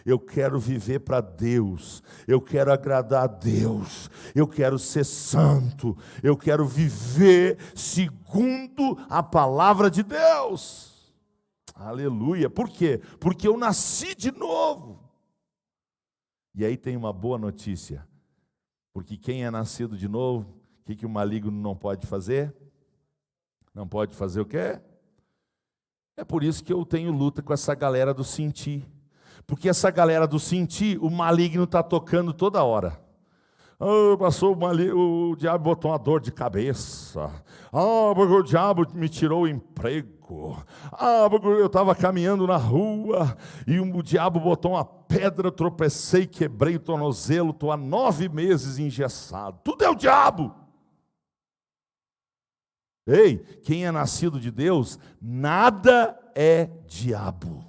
S1: Eu quero viver para Deus, eu quero agradar a Deus, eu quero ser santo, eu quero viver segundo a palavra de Deus. Aleluia. Por quê? Porque eu nasci de novo. E aí tem uma boa notícia, porque quem é nascido de novo, o que o maligno não pode fazer? Não pode fazer o quê? É por isso que eu tenho luta com essa galera do sentir. Porque essa galera do sentir, o maligno está tocando toda hora. Passou o diabo botou uma dor de cabeça. Porque o diabo me tirou o emprego. Porque eu estava caminhando na rua e o diabo botou uma pedra, tropecei, quebrei o tornozelo, estou há 9 meses engessado. Tudo é o diabo. Ei, quem é nascido de Deus, nada é diabo.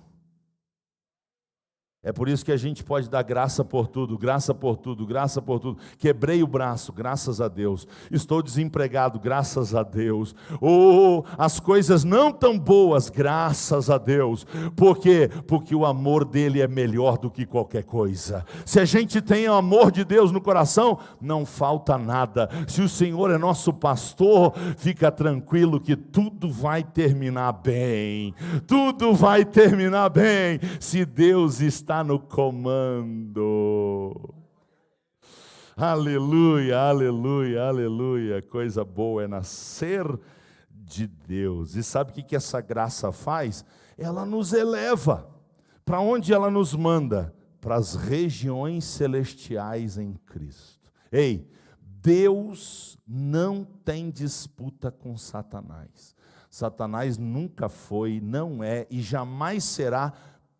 S1: É por isso que a gente pode dar graça por tudo, graça por tudo, graça por tudo. Quebrei o braço, graças a Deus. Estou desempregado, graças a Deus. As coisas não tão boas, graças a Deus. Por quê? Porque o amor dele é melhor do que qualquer coisa. Se a gente tem o amor de Deus no coração, não falta nada. Se o Senhor é nosso pastor, fica tranquilo que tudo vai terminar bem. Tudo vai terminar bem, se Deus está no comando. Aleluia, aleluia, aleluia. Coisa boa é nascer de Deus. E sabe o que essa graça faz? Ela nos eleva. Para onde ela nos manda? Para as regiões celestiais em Cristo. Ei, Deus não tem disputa com Satanás. Satanás nunca foi, não é e jamais será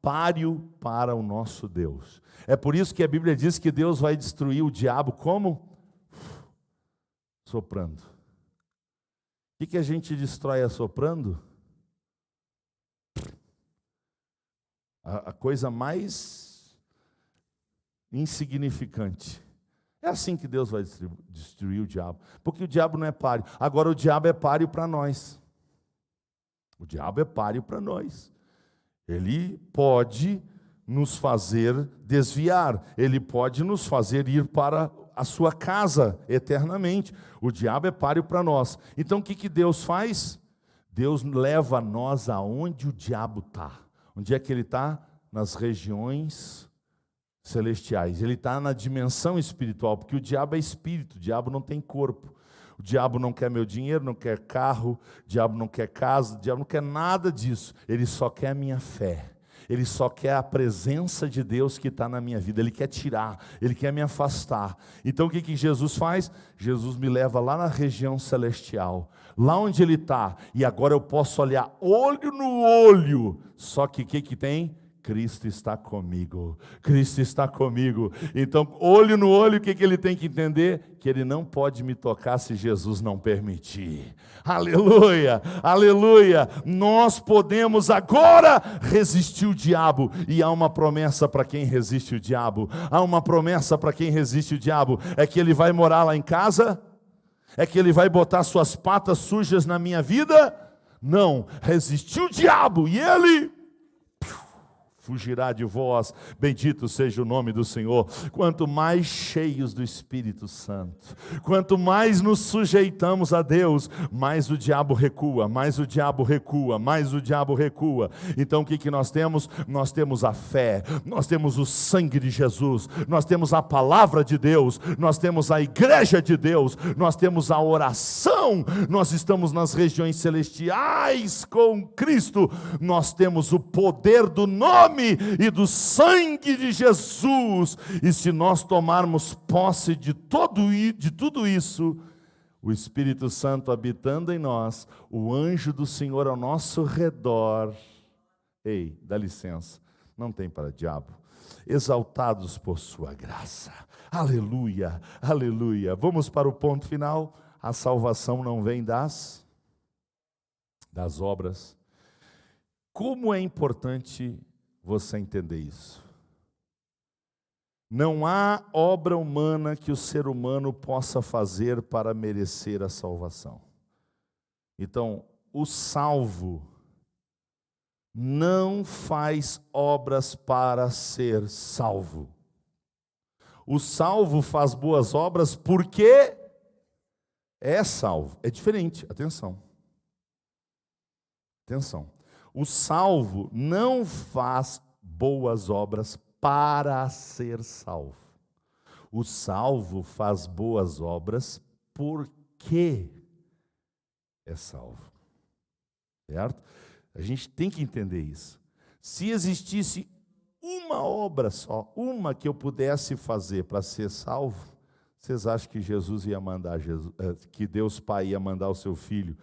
S1: páreo para o nosso Deus. É por isso que a Bíblia diz que Deus vai destruir o diabo como? Soprando. O que a gente destrói assoprando? A coisa mais insignificante. É assim que Deus vai destruir o diabo. Porque o diabo não é páreo. Agora o diabo é páreo para nós. O diabo é páreo para nós. Ele pode nos fazer desviar, ele pode nos fazer ir para a sua casa eternamente. O diabo é páreo para nós. Então o que Deus faz? Deus leva nós aonde o diabo está. Onde é que ele está? Nas regiões celestiais. Ele está na dimensão espiritual, porque o diabo é espírito, o diabo não tem corpo. O diabo não quer meu dinheiro, não quer carro, o diabo não quer casa, o diabo não quer nada disso. Ele só quer a minha fé. Ele só quer a presença de Deus que está na minha vida. Ele quer tirar, ele quer me afastar. Então o que Jesus faz? Jesus me leva lá na região celestial, lá onde ele está. E agora eu posso olhar olho no olho. Só que o que tem? Cristo está comigo, Cristo está comigo. Então, olho no olho, o que ele tem que entender? Que ele não pode me tocar se Jesus não permitir. Aleluia, aleluia. Nós podemos agora resistir o diabo. E há uma promessa para quem resiste o diabo. Há uma promessa para quem resiste o diabo. É que ele vai morar lá em casa? É que ele vai botar suas patas sujas na minha vida? Não, resistiu o diabo e ele fugirá de vós, bendito seja o nome do Senhor. Quanto mais cheios do Espírito Santo, quanto mais nos sujeitamos a Deus, mais o diabo recua, mais o diabo recua, mais o diabo recua. Então o que nós temos? Nós temos a fé, nós temos o sangue de Jesus, nós temos a palavra de Deus, nós temos a igreja de Deus, nós temos a oração, nós estamos nas regiões celestiais com Cristo, nós temos o poder do nome e do sangue de Jesus. E se nós tomarmos posse de tudo isso, o Espírito Santo habitando em nós, o anjo do Senhor ao nosso redor, ei, dá licença, não tem para diabo, exaltados por sua graça, aleluia, aleluia. Vamos para o ponto final. A salvação não vem das obras. Como é importante você entender isso. Não há obra humana que o ser humano possa fazer para merecer a salvação. Então, o salvo não faz obras para ser salvo. O salvo faz boas obras porque é salvo. É diferente, atenção. Atenção. O salvo não faz boas obras para ser salvo. O salvo faz boas obras porque é salvo. Certo? A gente tem que entender isso. Se existisse uma obra só, uma que eu pudesse fazer para ser salvo, vocês acham que Jesus ia mandar que Deus Pai ia mandar o seu filho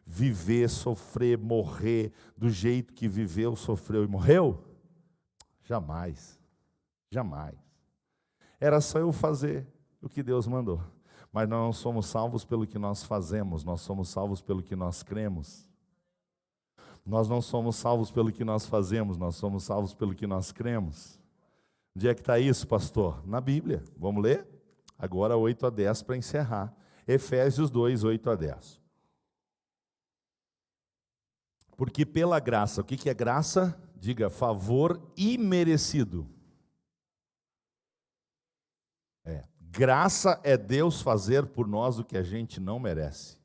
S1: viver, sofrer, morrer do jeito que viveu, sofreu e morreu? Jamais. Jamais. Era só eu fazer o que Deus mandou. Mas nós não somos salvos pelo que nós fazemos, nós somos salvos pelo que nós cremos. Nós não somos salvos pelo que nós fazemos, nós somos salvos pelo que nós cremos. Onde é que está isso, pastor? Na Bíblia. Vamos ler? Agora 8 a 10 para encerrar. Efésios 2, 8 a 10. Porque pela graça, o que é graça? Diga, favor imerecido. Graça é Deus fazer por nós o que a gente não merece.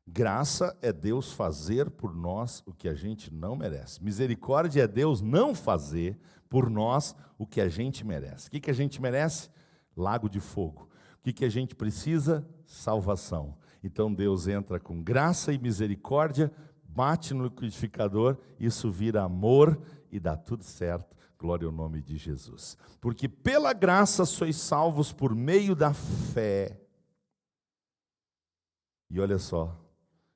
S1: Graça é Deus fazer por nós o que a gente não merece. Misericórdia é Deus não fazer por nós o que a gente merece. O que a gente merece? Lago de fogo. O que a gente precisa? Salvação. Então Deus entra com graça e misericórdia, bate no liquidificador, isso vira amor e dá tudo certo. Glória ao nome de Jesus. Porque pela graça sois salvos por meio da fé. E olha só,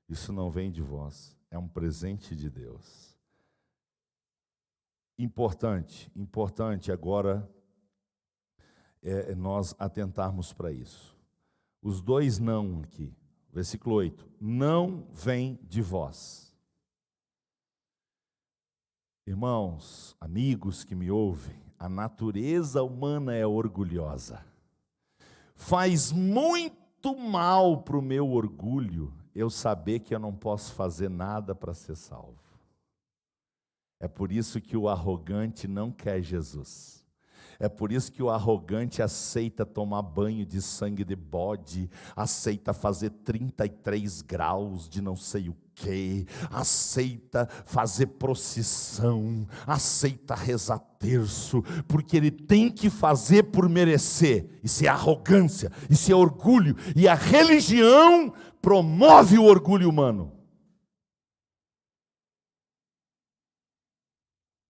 S1: isso não vem de vós, é um presente de Deus. Importante agora nós atentarmos para isso. Os dois não aqui, versículo 8, não vem de vós. Irmãos, amigos que me ouvem, a natureza humana é orgulhosa. Faz muito mal para o meu orgulho eu saber que eu não posso fazer nada para ser salvo. É por isso que o arrogante não quer Jesus. É por isso que o arrogante aceita tomar banho de sangue de bode, aceita fazer 33 graus de não sei o quê, aceita fazer procissão, aceita rezar terço, porque ele tem que fazer por merecer. Isso é arrogância, isso é orgulho, e a religião promove o orgulho humano.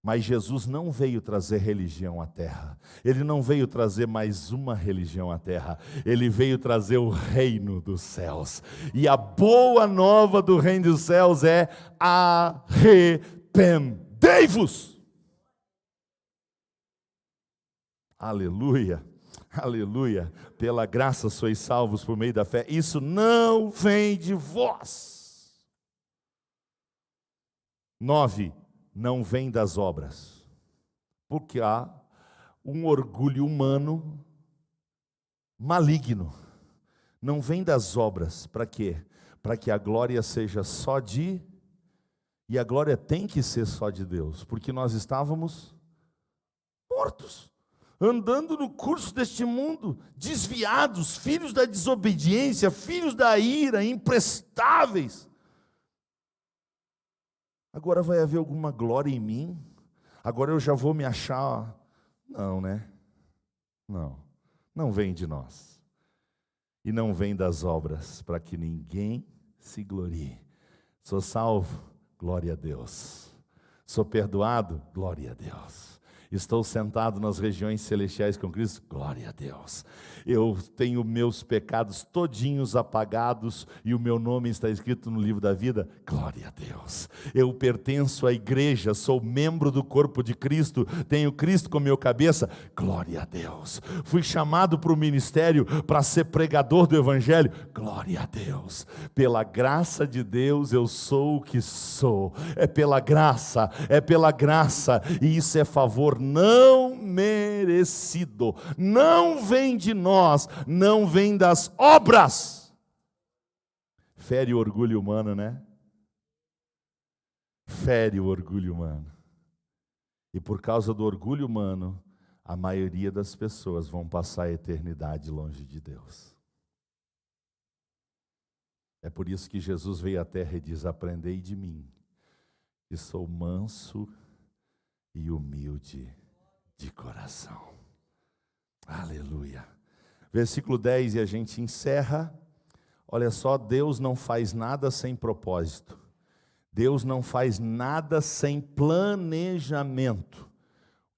S1: Mas Jesus não veio trazer religião à terra. Ele não veio trazer mais uma religião à terra. Ele veio trazer o reino dos céus. E a boa nova do reino dos céus é: arrependei-vos. Aleluia, aleluia. Pela graça sois salvos por meio da fé. Isso não vem de vós. 9. Não vem das obras, porque há um orgulho humano maligno. Não vem das obras, para quê? Para que a glória seja só de, e a glória tem que ser só de Deus, porque nós estávamos mortos, andando no curso deste mundo, desviados, filhos da desobediência, filhos da ira, imprestáveis. Agora vai haver alguma glória em mim? Agora eu já vou me achar? Não, né? Não vem de nós. E não vem das obras, para que ninguém se glorie. Sou salvo? Glória a Deus. Sou perdoado? Glória a Deus. Estou sentado nas regiões celestiais com Cristo? Glória a Deus. Eu tenho meus pecados todinhos apagados e o meu nome está escrito no livro da vida? Glória a Deus. Eu pertenço à igreja, sou membro do corpo de Cristo, tenho Cristo como meu cabeça? Glória a Deus. Fui chamado para o ministério para ser pregador do evangelho? Glória a Deus. Pela graça de Deus eu sou o que sou. É pela graça, e isso é favor não merecido, não vem de nós, não vem das obras. Fere o orgulho humano, né? Fere o orgulho humano. E por causa do orgulho humano, a maioria das pessoas vão passar a eternidade longe de Deus. É por isso que Jesus veio à terra e diz: aprendei de mim, que sou manso e humilde de coração. Aleluia. Versículo 10, e a gente encerra. Olha só, Deus não faz nada sem propósito. Deus não faz nada sem planejamento.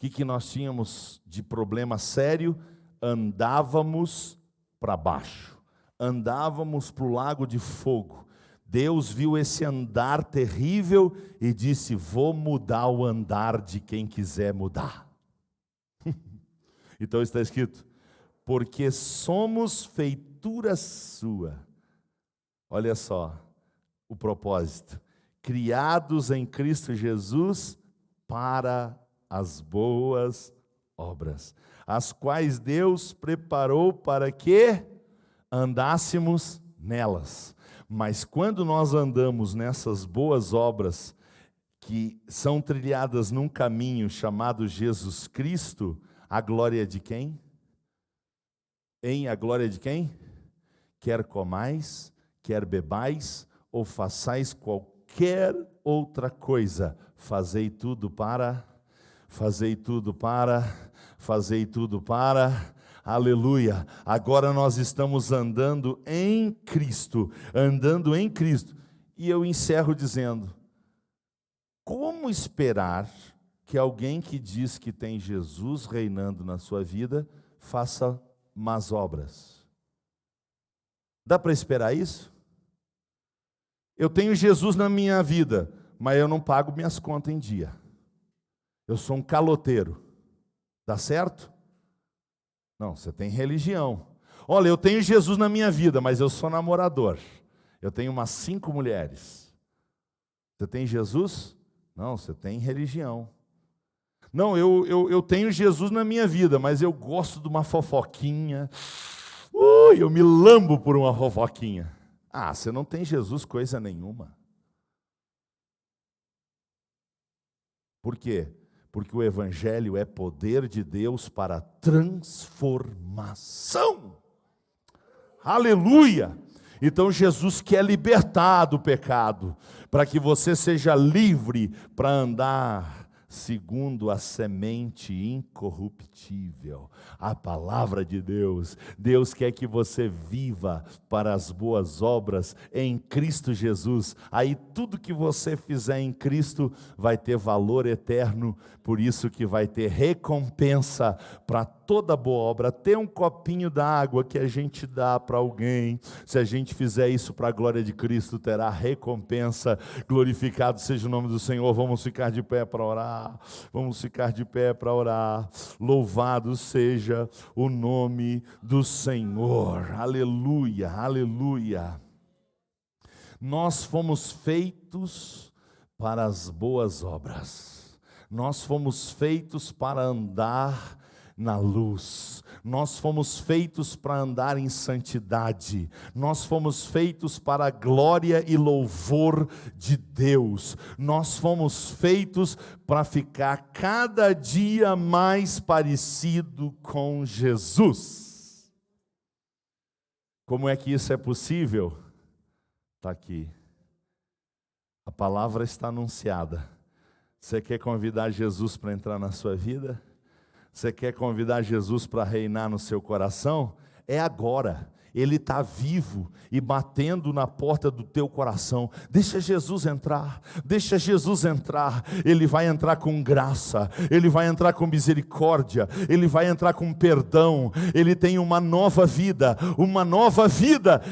S1: O que nós tínhamos de problema sério? Andávamos para baixo. Andávamos para o lago de fogo. Deus viu esse andar terrível e disse: vou mudar o andar de quem quiser mudar. Então está escrito: porque somos feitura sua. Olha só o propósito: criados em Cristo Jesus para as boas obras, as quais Deus preparou para que andássemos nelas. Mas quando nós andamos nessas boas obras, que são trilhadas num caminho chamado Jesus Cristo, a glória de quem? A glória de quem? Quer comais, quer bebais, ou façais qualquer outra coisa, fazei tudo para, aleluia. Agora nós estamos andando em Cristo. E eu encerro dizendo: como esperar que alguém que diz que tem Jesus reinando na sua vida faça más obras? Dá para esperar isso? Eu tenho Jesus na minha vida, mas eu não pago minhas contas em dia. Eu sou um caloteiro. Dá certo? Não, você tem religião. Olha, eu tenho Jesus na minha vida, mas eu sou namorador. Eu tenho umas 5 mulheres. Você tem Jesus? Não, você tem religião. Não, eu tenho Jesus na minha vida, mas eu gosto de uma fofoquinha. Eu me lambo por uma fofoquinha. Ah, você não tem Jesus coisa nenhuma. Por quê? Porque o Evangelho é poder de Deus para transformação. Aleluia! Então Jesus quer libertar do pecado, para que você seja livre para andar segundo a semente incorruptível, a palavra de Deus. Deus quer que você viva para as boas obras em Cristo Jesus. Aí tudo que você fizer em Cristo vai ter valor eterno, por isso que vai ter recompensa para toda boa obra. Tem um copinho d'água que a gente dá para alguém, se a gente fizer isso para a glória de Cristo, terá recompensa. Glorificado seja o nome do Senhor. Vamos ficar de pé para orar. Louvado seja o nome do Senhor. Aleluia, aleluia. Nós fomos feitos para as boas obras. Nós fomos feitos para andar na luz. Nós fomos feitos para andar em santidade. Nós fomos feitos para a glória e louvor de Deus. Nós fomos feitos para ficar cada dia mais parecido com Jesus. Como é que isso é possível? Está aqui. A palavra está anunciada. Você quer convidar Jesus para entrar na sua vida? Você quer convidar Jesus para reinar no seu coração? É agora. Ele está vivo e batendo na porta do teu coração. Deixa Jesus entrar, deixa Jesus entrar. Ele vai entrar com graça, Ele vai entrar com misericórdia, Ele vai entrar com perdão. Ele tem uma nova vida,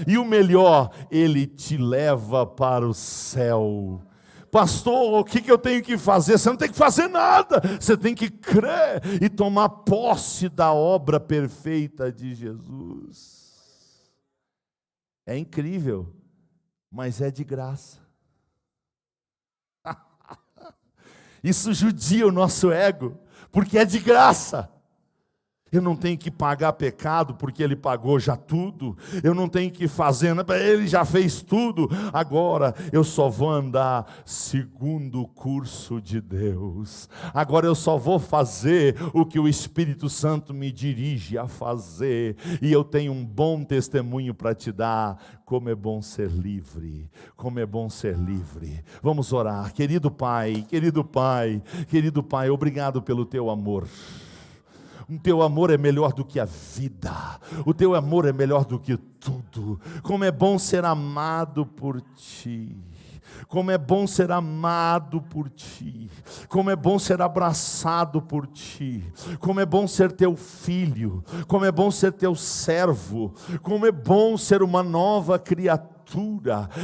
S1: e o melhor, Ele te leva para o céu. Pastor, o que eu tenho que fazer? Você não tem que fazer nada, você tem que crer e tomar posse da obra perfeita de Jesus. É incrível, mas é de graça. Isso judia o nosso ego, porque é de graça. Eu não tenho que pagar pecado, porque Ele pagou já tudo. Eu não tenho que fazer, Ele já fez tudo. Agora eu só vou andar segundo o curso de Deus. Agora eu só vou fazer o que o Espírito Santo me dirige a fazer. E eu tenho um bom testemunho para te dar. Como é bom ser livre, como é bom ser livre. Vamos orar. Querido Pai, querido Pai, querido Pai, obrigado pelo Teu amor. O Teu amor é melhor do que a vida. O Teu amor é melhor do que tudo. Como é bom ser amado por Ti. Como é bom ser amado por Ti. Como é bom ser abraçado por Ti. Como é bom ser Teu filho. Como é bom ser Teu servo. Como é bom ser uma nova criatura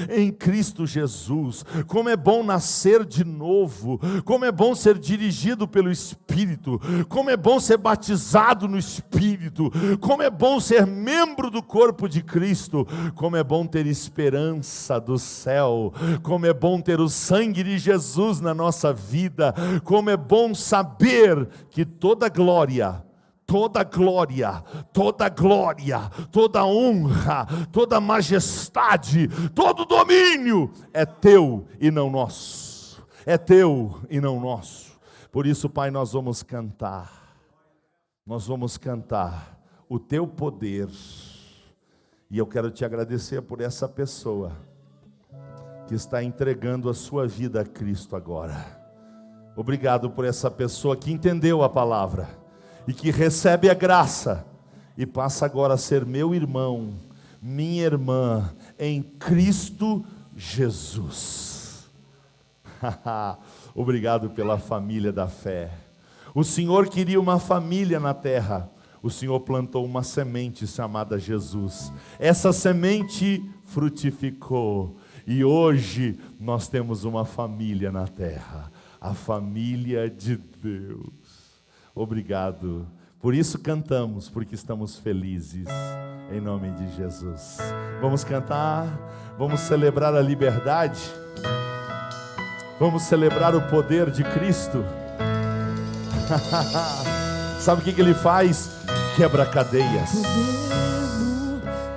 S1: em Cristo Jesus. Como é bom nascer de novo. Como é bom ser dirigido pelo Espírito. Como é bom ser batizado no Espírito. Como é bom ser membro do corpo de Cristo. Como é bom ter esperança do céu. Como é bom ter o sangue de Jesus na nossa vida. Como é bom saber que toda glória, toda glória, toda glória, toda honra, toda majestade, todo domínio é Teu e não nosso. É Teu e não nosso. Por isso, Pai, nós vamos cantar o Teu poder. E eu quero te agradecer por essa pessoa que está entregando a sua vida a Cristo agora. Obrigado por essa pessoa que entendeu a palavra e que recebe a graça e passa agora a ser meu irmão, minha irmã em Cristo Jesus. Obrigado pela família da fé. O Senhor queria uma família na terra. O Senhor plantou uma semente chamada Jesus. Essa semente frutificou e hoje nós temos uma família na terra, a família de Deus. Obrigado. Por isso cantamos, porque estamos felizes, em nome de Jesus. Vamos cantar, vamos celebrar a liberdade, vamos celebrar o poder de Cristo. Sabe o que Ele faz? Quebra cadeias.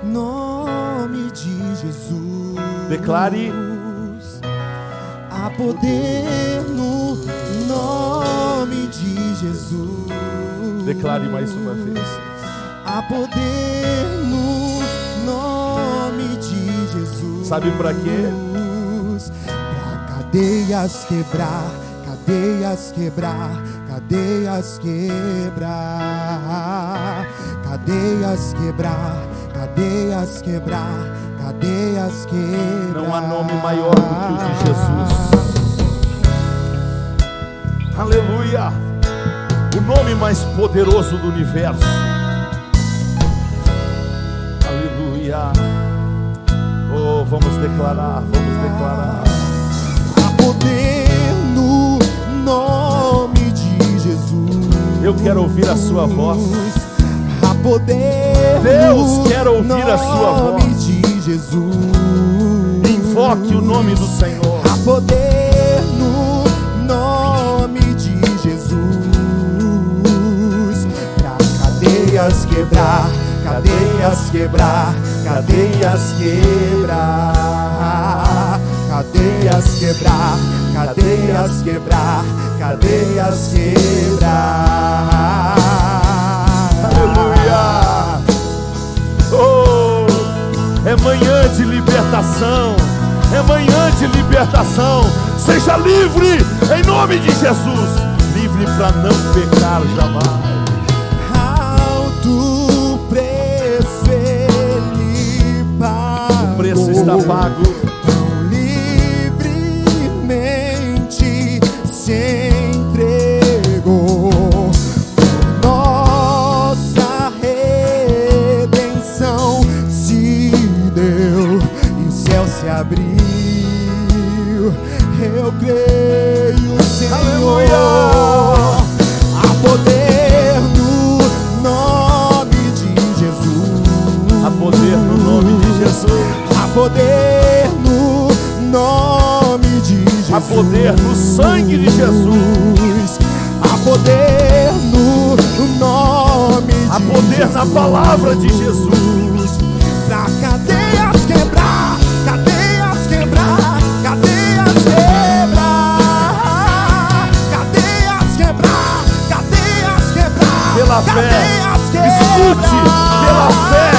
S2: No nome de Jesus.
S1: Declare:
S2: há poder no nome de Jesus.
S1: Declare mais uma vez.
S2: Há poder no nome de Jesus.
S1: Sabe para quê?
S2: Para cadeias quebrar, cadeias quebrar, cadeias quebrar, cadeias quebrar, cadeias quebrar, cadeias quebrar.
S1: Não há nome maior do que o de Jesus. Aleluia! O nome mais poderoso do universo. Aleluia! Oh, vamos declarar, vamos declarar.
S2: Há poder no nome de Jesus.
S1: Eu quero ouvir a sua voz.
S2: Há poder.
S1: Deus quer ouvir a sua voz.
S2: Nome de Jesus.
S1: Invoque o nome do Senhor.
S2: Há poder no nome de Jesus. Pra cadeias quebrar, cadeias quebrar, cadeias quebrar, cadeias quebrar, cadeias quebrar, cadeias quebrar.
S1: Aleluia! Oh, é manhã de libertação. É manhã de libertação. Seja livre em nome de Jesus. Livre para não pecar jamais.
S2: Alto preço Ele pagou.
S1: O preço está pago.
S2: Tão livremente se entregou. Nossa redenção se deu e o céu se abriu. Eu creio, Senhor.
S1: Aleluia!
S2: Há poder no nome de Jesus.
S1: Há poder no nome de Jesus.
S2: Há poder no nome de Jesus.
S1: Há poder no sangue de Jesus.
S2: Há poder no nome
S1: poder na palavra de Jesus.
S2: Pra cadeias quebrar, cadeias quebrar, cadeias quebrar, cadeias quebrar, cadeias quebrar,
S1: Pela fé,
S2: cadeias
S1: escute, pela fé.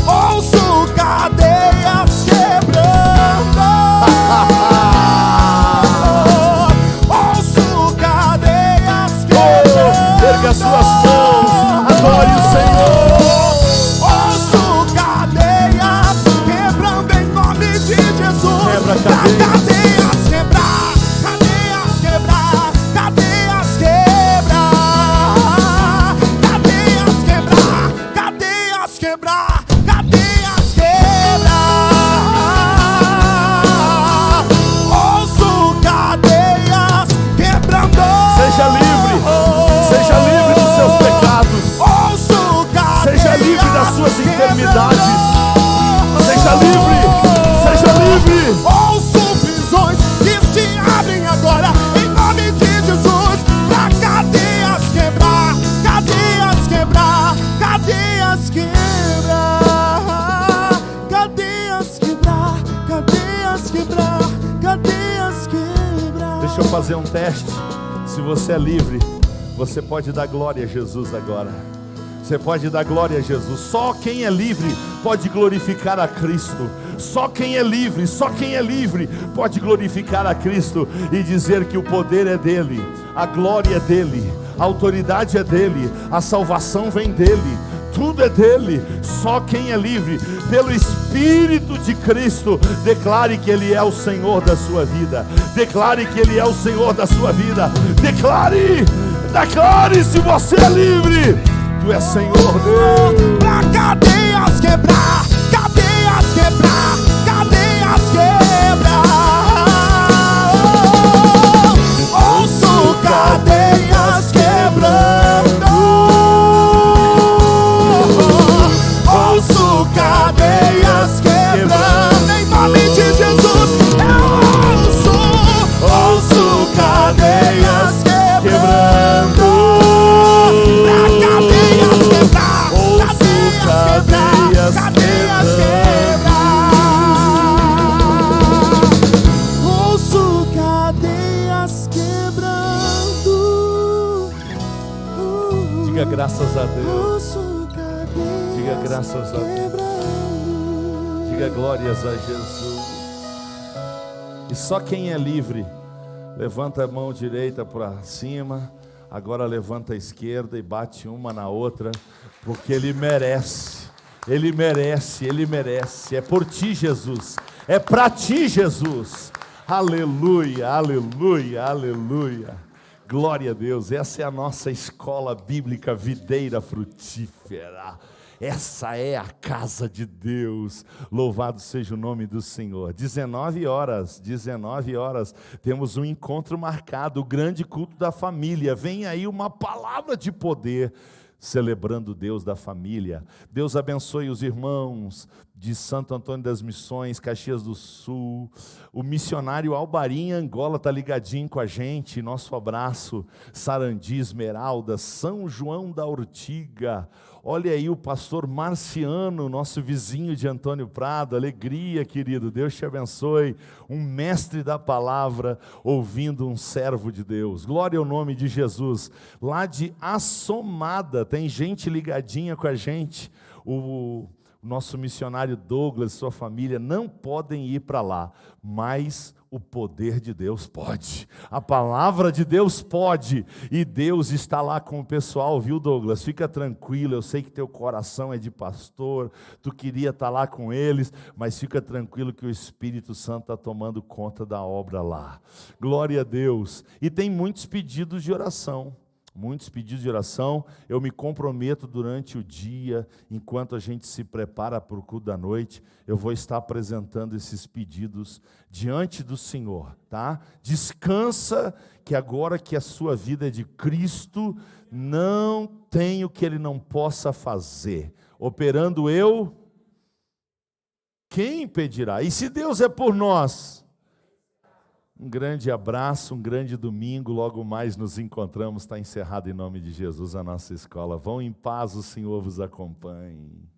S2: Ouço cadeias quebrando. Ouço cadeias quebrando.
S1: Erga suas mãos, adore o Senhor.
S2: Ouço cadeias quebrando em nome de Jesus.
S1: Quebra
S2: Pra cadeias quebrar, cadeias quebrar, cadeias quebrar, cadeias quebrar, cadeias quebrar, cadeias quebrar. Ouço cadeias quebrando.
S1: Seja livre dos seus pecados.
S2: Ouço cadeias
S1: Seja livre das suas enfermidades. Seja livre, seja livre.
S2: Ouço prisões que se abrem agora, em nome de Jesus. Pra cadeias quebrar, cadeias quebrar, cadeias quebrar, cadeias quebrar, cadeias quebrar, cadeias quebrar.
S1: Deixa eu fazer um teste. Se você é livre, você pode dar glória a Jesus agora. Você pode dar glória a Jesus. Só quem é livre pode glorificar a Cristo. Só quem é livre pode glorificar a Cristo e dizer que o poder é dele, a glória é dele, a autoridade é dele, a salvação vem dele, tudo é dele. Só quem é livre pelo Espírito de Cristo, declare que ele é o Senhor da sua vida. Declare que ele é o Senhor da sua vida. Declare se você é livre. Tu és Senhor Deus.
S2: Pra cadeias quebrar, cadeias quebrar, cadeias quebrar. Ouço cadeias quebrando. Ouço cadeias quebrando. Em nome de Jesus, eu ouço cadeias quebrando. Pra cadeias quebrar, cadeias quebrar. Ouço cadeias quebrando.
S1: Diga graças a Deus.
S2: Ouço cadeias.
S1: Diga graças a Deus. Diga glórias a Jesus. E só quem é livre, levanta a mão direita para cima. Agora levanta a esquerda e bate uma na outra, porque ele merece. Ele merece, ele merece. É por ti, Jesus. É para ti, Jesus. Aleluia, aleluia, aleluia. Glória a Deus. Essa é a nossa escola bíblica Videira Frutífera. Essa é a casa de Deus. Louvado seja o nome do Senhor. 19 horas, temos um encontro marcado, o grande culto da família. Vem aí uma palavra de poder, celebrando o Deus da família. Deus abençoe os irmãos de Santo Antônio das Missões, Caxias do Sul. O missionário Albarim, Angola, está ligadinho com a gente. Nosso abraço. Sarandi, Esmeralda, São João da Ortiga. Olha aí o pastor Marciano, nosso vizinho de Antônio Prado. Alegria, querido, Deus te abençoe. Um mestre da palavra, ouvindo um servo de Deus. Glória ao nome de Jesus. Lá de Assomada, tem gente ligadinha com a gente. O nosso missionário Douglas e sua família não podem ir para lá, mas o poder de Deus pode, a palavra de Deus pode, e Deus está lá com o pessoal, viu, Douglas? Fica tranquilo, eu sei que teu coração é de pastor, tu queria estar lá com eles, mas fica tranquilo que o Espírito Santo está tomando conta da obra lá. Glória a Deus. E tem muitos pedidos de oração. Eu me comprometo durante o dia, enquanto a gente se prepara para o culto da noite, eu vou estar apresentando esses pedidos diante do Senhor, tá? Descansa, que agora que a sua vida é de Cristo, não tem o que Ele não possa fazer. Operando eu, quem impedirá? E se Deus é por nós, Um grande abraço, um grande domingo. Logo mais nos encontramos. Está encerrado em nome de Jesus a nossa escola. Vão em paz, o Senhor vos acompanhe.